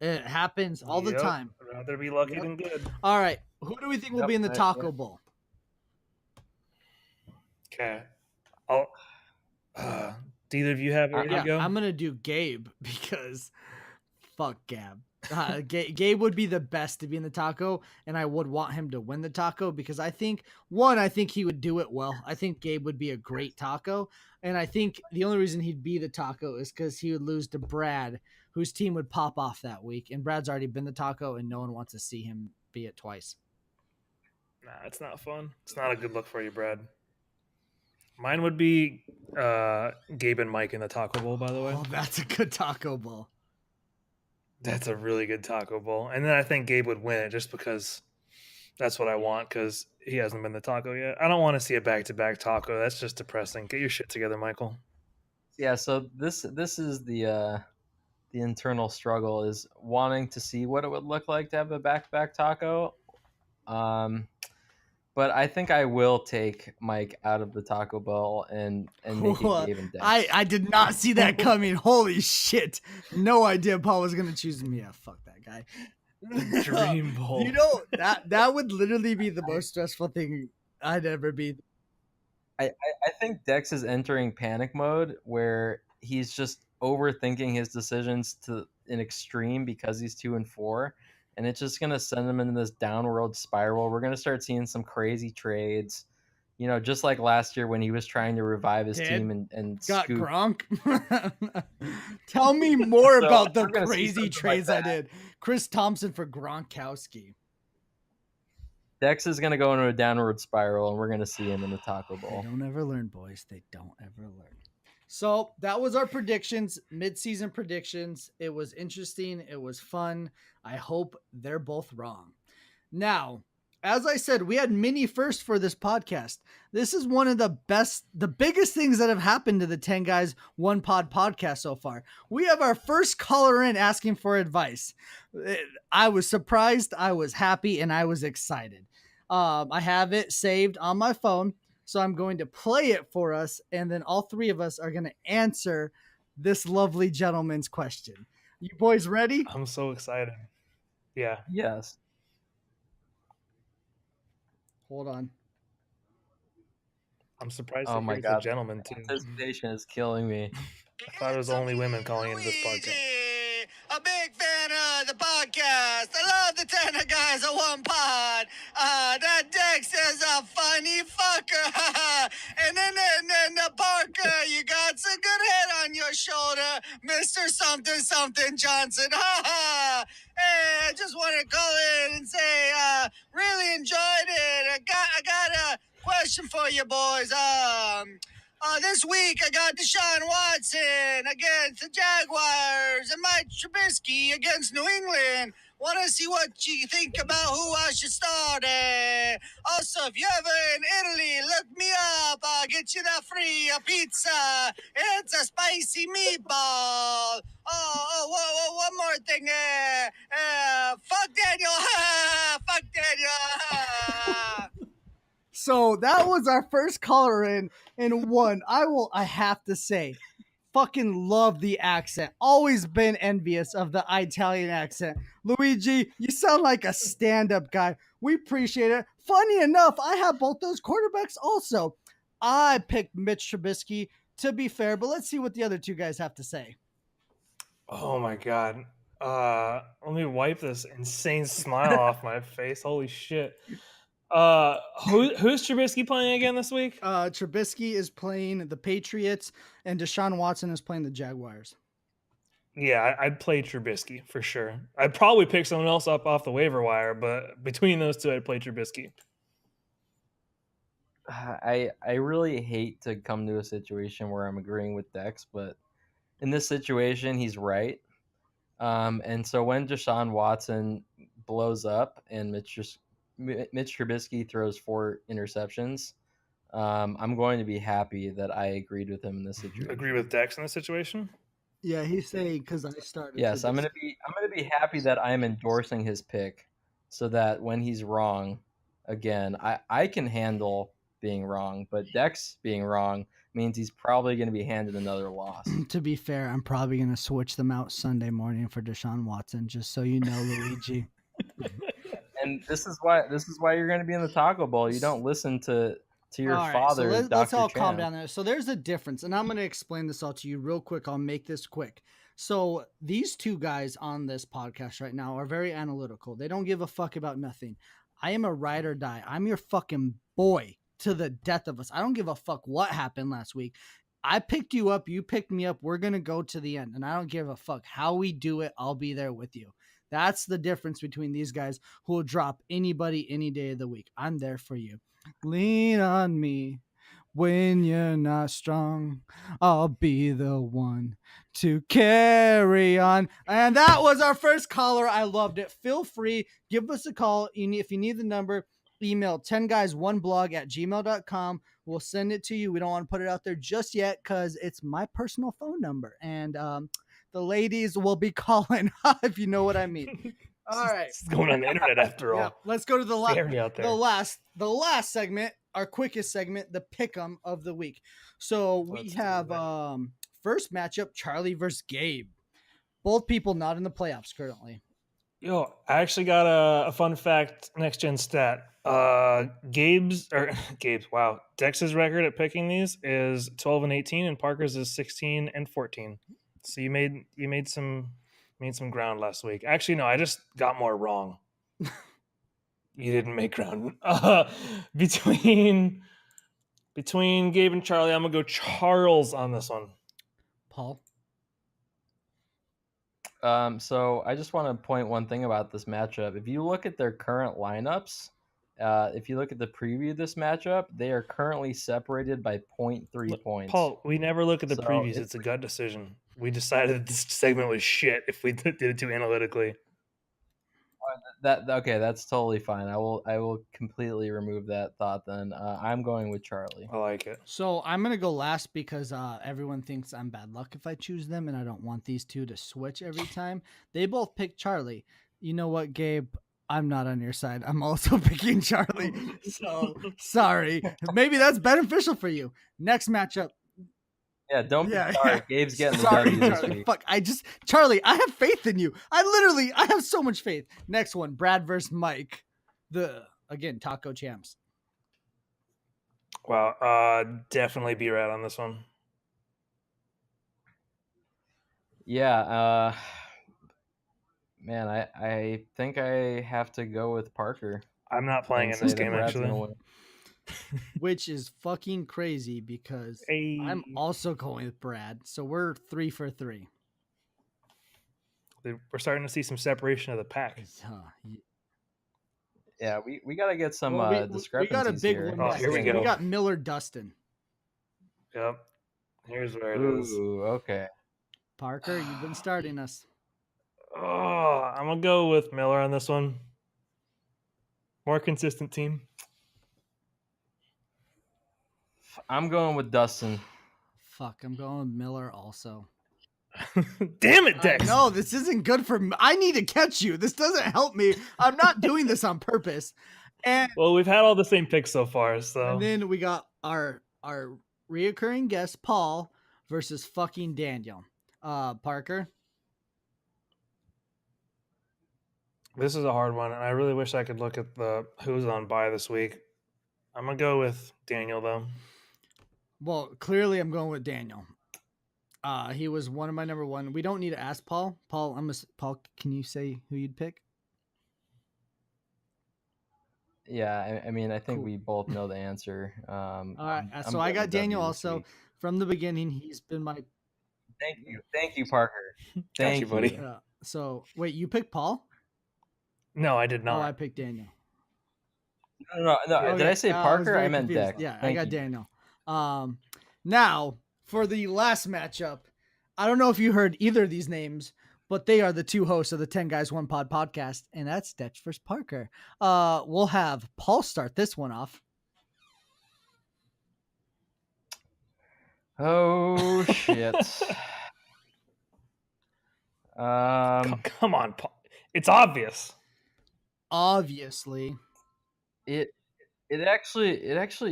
Speaker 1: It happens all the time.
Speaker 2: I'd rather be lucky than good.
Speaker 1: All right, who do we think will be in the Taco Bowl?
Speaker 2: Okay. Do either of you have ready to go?
Speaker 1: I'm going to do Gabe because fuck Gab. Gabe would be the best to be in the taco, and I would want him to win the taco because I think he would do it well. I think Gabe would be a great taco, and I think the only reason he'd be the taco is because he would lose to Brad, whose team would pop off that week, and Brad's already been the taco, and no one wants to see him be it twice.
Speaker 2: Nah, it's not fun. It's not a good look for you, Brad. Mine would be Gabe and Mike in the Taco Bowl, by the way.
Speaker 1: Oh, that's a good Taco Bowl.
Speaker 2: That's a really good Taco Bowl. And then I think Gabe would win it just because that's what I want because he hasn't been the taco yet. I don't want to see a back-to-back taco. That's just depressing. Get your shit together, Michael.
Speaker 3: Yeah, so this is the the internal struggle is wanting to see what it would look like to have a back-to-back taco. But I think I will take Mike out of the Taco Bell and make it Gabe and Dex.
Speaker 1: I did not see that coming. Holy shit. No idea Paul was going to choose me. Yeah, fuck that guy.
Speaker 2: Dream Bowl.
Speaker 1: You know, that would literally be the most stressful thing I'd ever be.
Speaker 3: I think Dex is entering panic mode where he's just overthinking his decisions to an extreme because he's 2-4, and it's just gonna send him into this downward spiral. We're gonna start seeing some crazy trades, just like last year when he was trying to revive his team and
Speaker 1: got
Speaker 3: scoop.
Speaker 1: Gronk. Tell me more about the
Speaker 3: we're gonna see
Speaker 1: crazy
Speaker 3: something
Speaker 1: trades
Speaker 3: like
Speaker 1: I
Speaker 3: that.
Speaker 1: did. Chris Thompson for Gronkowski.
Speaker 3: Dex is gonna go into a downward spiral, and we're gonna see him in the Taco
Speaker 1: They
Speaker 3: Bowl.
Speaker 1: don't ever learn, boys. They don't ever learn. So that was our predictions, mid-season predictions. It was interesting. It was fun. I hope they're both wrong. Now, as I said, we had mini first for this podcast. This is one of the biggest things that have happened to the 10 Guys One Pod podcast so far. We have our first caller in asking for advice. I was surprised, I was happy, and I was excited. I have it saved on my phone, so I'm going to play it for us, and then all three of us are going to answer this lovely gentleman's question. You boys ready?
Speaker 2: I'm so excited. Yeah.
Speaker 3: Yes.
Speaker 1: Hold on.
Speaker 2: I'm surprised
Speaker 3: Oh
Speaker 2: to
Speaker 3: my
Speaker 2: hear
Speaker 3: God.
Speaker 2: it's a gentleman too.
Speaker 3: Anticipation is killing me.
Speaker 2: I thought it was only women calling into this podcast.
Speaker 5: A big fan of the podcast. I love the 10 Guys at One Pod. That Dex is a funny fucker. and then Parker, you got some good head on your shoulder, Mr. Something Something Johnson. Hey, I just want to call in and say, really enjoyed it. I got a question for you boys. This week I got Deshaun Watson against the Jaguars and Mike Trubisky against New England. Want to see what you think about who I should start. Also, if you're ever in Italy, look me up. I'll get you that free pizza. It's a spicy meatball. One more thing. Fuck Daniel. Fuck Daniel.
Speaker 1: So that was our first caller in, and one. I have to say, fucking love the accent. Always been envious of the Italian accent. Luigi, you sound like a stand-up guy. We appreciate it. Funny enough, I have both those quarterbacks also. I picked Mitch Trubisky, to be fair, but let's see what the other two guys have to say.
Speaker 2: Oh my God. Let me wipe this insane smile off my face. Holy shit. Who's Trubisky playing again this week?
Speaker 1: Trubisky is playing the Patriots, and Deshaun Watson is playing the Jaguars.
Speaker 2: Yeah, I'd play Trubisky for sure. I'd probably pick someone else up off the waiver wire, but between those two, I'd play Trubisky.
Speaker 3: I really hate to come to a situation where I'm agreeing with Dex, but in this situation, he's right. And so when Deshaun Watson blows up and Mitch Trubisky throws 4 interceptions, I'm going to be happy that I agreed with him in this situation.
Speaker 2: Agree with Dex in this situation?
Speaker 1: Yeah, he's saying because I started.
Speaker 3: Yes, I'm gonna be happy that I'm endorsing his pick, so that when he's wrong, again, I can handle being wrong, but Dex being wrong means he's probably going to be handed another loss.
Speaker 1: To be fair, I'm probably going to switch them out Sunday morning for Deshaun Watson, just so you know, Luigi.
Speaker 3: And this is why you're going to be in the Taco Bowl. You don't listen to your father.
Speaker 1: So let's all
Speaker 3: Chan.
Speaker 1: calm down there. So there's a difference, and I'm going to explain this all to you real quick. I'll make this quick. So these two guys on this podcast right now are very analytical. They don't give a fuck about nothing. I am a ride or die. I'm your fucking boy to the death of us. I don't give a fuck what happened last week. I picked you up. You picked me up. We're going to go to the end, and I don't give a fuck how we do it. I'll be there with you. That's the difference between these guys who will drop anybody any day of the week. I'm there for you. Lean on me when you're not strong. I'll be the one to carry on. And that was our first caller. I loved it. Feel free. Give us a call. If you need the number, email 10guys1blog@gmail.com. We'll send it to you. We don't want to put it out there just yet because it's my personal phone number. And the The ladies will be calling, if you know what I mean. All right.
Speaker 2: It's going on the internet after all.
Speaker 1: Yeah, let's go to the
Speaker 2: Scary out there.
Speaker 1: the last segment, our quickest segment, the pick'em of the week. So we
Speaker 2: Let's do
Speaker 1: have
Speaker 2: that.
Speaker 1: first matchup, Charlie versus Gabe. Both people not in the playoffs currently.
Speaker 2: Yo, I actually got a fun fact, next gen stat. Gabe's, wow. Dex's record at picking these is 12-18, and Parker's is 16-14. So you made some ground last week. Actually, no, I just got more wrong. You didn't make ground. Between Gabe and Charlie, I'm gonna go Charles on this one.
Speaker 1: Paul.
Speaker 3: So I just want to point one thing about this matchup. If you look at their current lineups, if you look at the preview of this matchup, they are currently separated by 0.3 points.
Speaker 2: Paul, we never look at the
Speaker 3: So
Speaker 2: previews.
Speaker 3: it's-
Speaker 2: It's a gut decision. We decided that this segment was shit if we did it too analytically.
Speaker 3: That's totally fine. I will completely remove that thought then. I'm going with Charlie.
Speaker 2: I like it.
Speaker 1: So I'm gonna go last because everyone thinks I'm bad luck if I choose them, and I don't want these two to switch every time. They both pick Charlie. You know what, Gabe? I'm not on your side. I'm also picking Charlie. So sorry. Maybe that's beneficial for you. Next matchup.
Speaker 3: Yeah, don't be
Speaker 1: Yeah,
Speaker 3: sorry.
Speaker 1: yeah.
Speaker 3: Gabe's getting the
Speaker 1: Sorry,
Speaker 3: W this
Speaker 1: Charlie.
Speaker 3: week.
Speaker 1: Fuck. Charlie, I have faith in you. I have so much faith. Next one, Brad versus Mike. Again, taco champs.
Speaker 2: Wow. Definitely be right on this one.
Speaker 3: Yeah, man, I think I have to go with Parker.
Speaker 2: I'm not playing
Speaker 3: and
Speaker 2: in this
Speaker 3: say that
Speaker 2: game
Speaker 3: Brad's gonna
Speaker 2: actually.
Speaker 3: win.
Speaker 1: Which is fucking crazy because
Speaker 2: Hey.
Speaker 1: I'm also going with Brad. So we're 3 for 3.
Speaker 2: We're starting to see some separation of the pack.
Speaker 3: Yeah, we got to get some
Speaker 1: Well, we
Speaker 3: discrepancies
Speaker 1: got a big
Speaker 3: here.
Speaker 1: one.
Speaker 2: Oh,
Speaker 1: next.
Speaker 2: here we go.
Speaker 1: We got Miller Dustin.
Speaker 2: Yep. Here's where it is.
Speaker 3: Ooh, okay.
Speaker 1: Parker, you've been starting us.
Speaker 2: Oh, I'm gonna go with Miller on this one. More consistent team.
Speaker 3: I'm going with Dustin.
Speaker 1: Fuck, I'm going with Miller also.
Speaker 2: Damn it, Dex.
Speaker 1: No, this isn't good for me. I need to catch you. This doesn't help me. I'm not doing this on purpose. And,
Speaker 2: Well, we've had all the same picks so far, so
Speaker 1: and then we got our reoccurring guest, Paul, versus fucking Daniel. Parker.
Speaker 2: this is a hard one, and I really wish I could look at the who's on bye this week. I'm gonna go with Daniel though.
Speaker 1: Well, clearly I'm going with Daniel. He was one of my number one. We don't need to ask Paul. Paul, Paul, can you say who you'd pick?
Speaker 3: Yeah, I mean, I think
Speaker 1: Cool.
Speaker 3: we both know the answer.
Speaker 1: All right.
Speaker 3: I'm
Speaker 1: So I
Speaker 3: getting
Speaker 1: got
Speaker 3: the W
Speaker 1: Daniel
Speaker 3: this
Speaker 1: also.
Speaker 3: week.
Speaker 1: From the beginning, he's been my.
Speaker 3: Thank you, Parker.
Speaker 2: Got
Speaker 3: Thank
Speaker 2: you, buddy.
Speaker 1: So wait, you picked Paul?
Speaker 2: No, I did
Speaker 1: Oh, I
Speaker 2: not.
Speaker 1: picked Daniel.
Speaker 3: No. Did
Speaker 1: Okay,
Speaker 3: I say
Speaker 1: was
Speaker 3: Parker?
Speaker 1: very
Speaker 3: I meant
Speaker 1: confused.
Speaker 3: Dex.
Speaker 1: Yeah, I
Speaker 3: Thank
Speaker 1: got
Speaker 3: you.
Speaker 1: Daniel. Now for the last matchup, I don't know if you heard either of these names, but they are the two hosts of the 10 Guys One Pod podcast, and that's Dex versus Parker. We'll have Paul start this one off.
Speaker 3: Oh shit.
Speaker 2: Come on, Paul. It's obvious.
Speaker 1: Obviously,
Speaker 3: It actually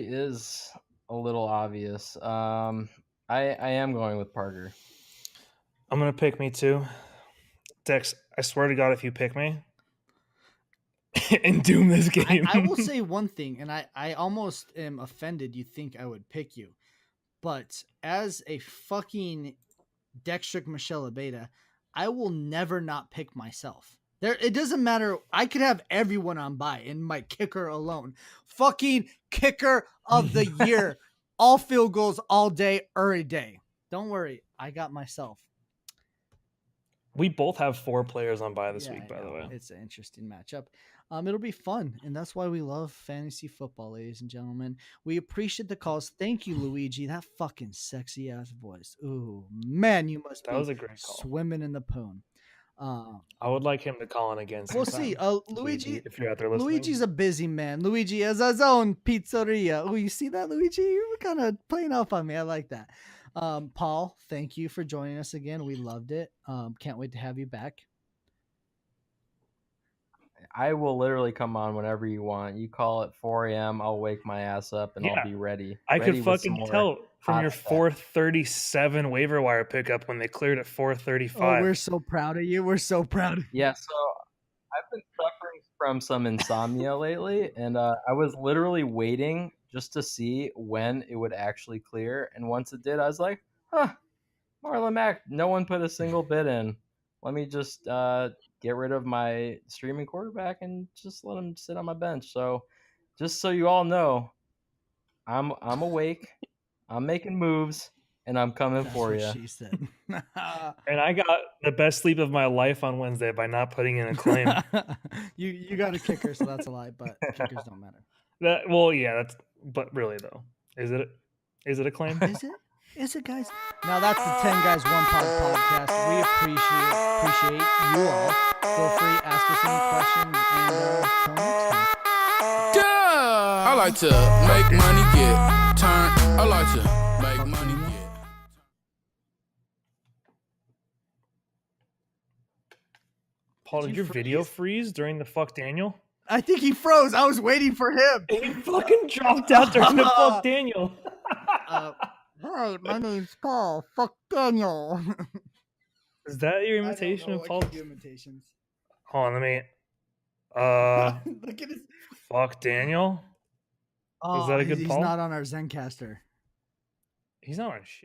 Speaker 3: is a little obvious. I am going with Parker.
Speaker 2: I'm gonna pick me too. Dex, I swear to God, if you pick me and doom this game,
Speaker 1: I will say one thing, and I almost am offended you think I would pick you. But as a fucking Dextric Michelle Abeda, I will never not pick myself. It doesn't matter. I could have everyone on bye in my kicker alone. Fucking kicker of the year. All field goals all day, every day. Don't worry. I got myself.
Speaker 2: we both have 4 players on bye this
Speaker 1: Yeah,
Speaker 2: week,
Speaker 1: I
Speaker 2: by the
Speaker 1: know.
Speaker 2: way.
Speaker 1: It's an interesting matchup. It'll be fun, and that's why we love fantasy football, ladies and gentlemen. We appreciate the calls. Thank you, Luigi. That fucking sexy ass voice. Ooh, man, you must
Speaker 2: That
Speaker 1: be
Speaker 2: was a great call.
Speaker 1: swimming in the poon.
Speaker 2: I would like him to call in again.
Speaker 1: We'll
Speaker 2: sometime.
Speaker 1: see. Luigi,
Speaker 2: if you're out there listening.
Speaker 1: Luigi's a busy man. Luigi has his own pizzeria. Oh, you see that, Luigi? You're kind of playing off on me. I like that. Paul, thank you for joining us again. We loved it. Can't wait to have you back.
Speaker 3: I will literally come on whenever you want. You call at 4 a.m. I'll wake my ass up and
Speaker 2: Yeah.
Speaker 3: I'll be ready.
Speaker 2: I
Speaker 3: Ready
Speaker 2: could
Speaker 3: with some
Speaker 2: fucking
Speaker 3: more
Speaker 2: tell from
Speaker 3: hot
Speaker 2: your
Speaker 3: stuff.
Speaker 2: 437 waiver wire pickup when they cleared at 435.
Speaker 1: Oh, we're so proud of you. We're so proud.
Speaker 3: Yeah, so I've been suffering from some insomnia lately, and I was literally waiting just to see when it would actually clear. And once it did, I was like, huh, Marlon Mack, no one put a single bid in. Let me just get rid of my streaming quarterback and just let him sit on my bench. So just so you all know, I'm awake, I'm making moves, and I'm coming
Speaker 1: That's
Speaker 3: for
Speaker 1: what
Speaker 3: you.
Speaker 1: she said.
Speaker 2: And I got the best sleep of my life on Wednesday by not putting in a claim.
Speaker 1: you got a kicker, so that's a lie. But kickers don't matter.
Speaker 2: But really though, is it a claim?
Speaker 1: Is it? Is it, guys? Now that's the 10 Guys One Pod podcast. We appreciate you all. Feel free, ask us any questions, and till next time.
Speaker 6: Yeah, I like to make money, get turned. I like to make money, get.
Speaker 2: Paul,
Speaker 1: Did
Speaker 2: did
Speaker 1: you
Speaker 2: your video
Speaker 1: freeze?
Speaker 2: freeze during the fuck Daniel?
Speaker 1: I think he froze. I was waiting for him.
Speaker 2: He fucking dropped out during the fuck Daniel.
Speaker 1: Hi, my name's Paul. Fuck Daniel.
Speaker 2: Is that your
Speaker 1: I don't
Speaker 2: imitation
Speaker 1: know.
Speaker 2: of
Speaker 1: I
Speaker 2: Paul?
Speaker 1: can't do imitations.
Speaker 2: Hold on, let me.
Speaker 1: Look at his.
Speaker 2: Fuck Daniel.
Speaker 1: Oh,
Speaker 2: that a good
Speaker 1: he's
Speaker 2: Paul?
Speaker 1: not on our Zencaster.
Speaker 2: He's not on shit.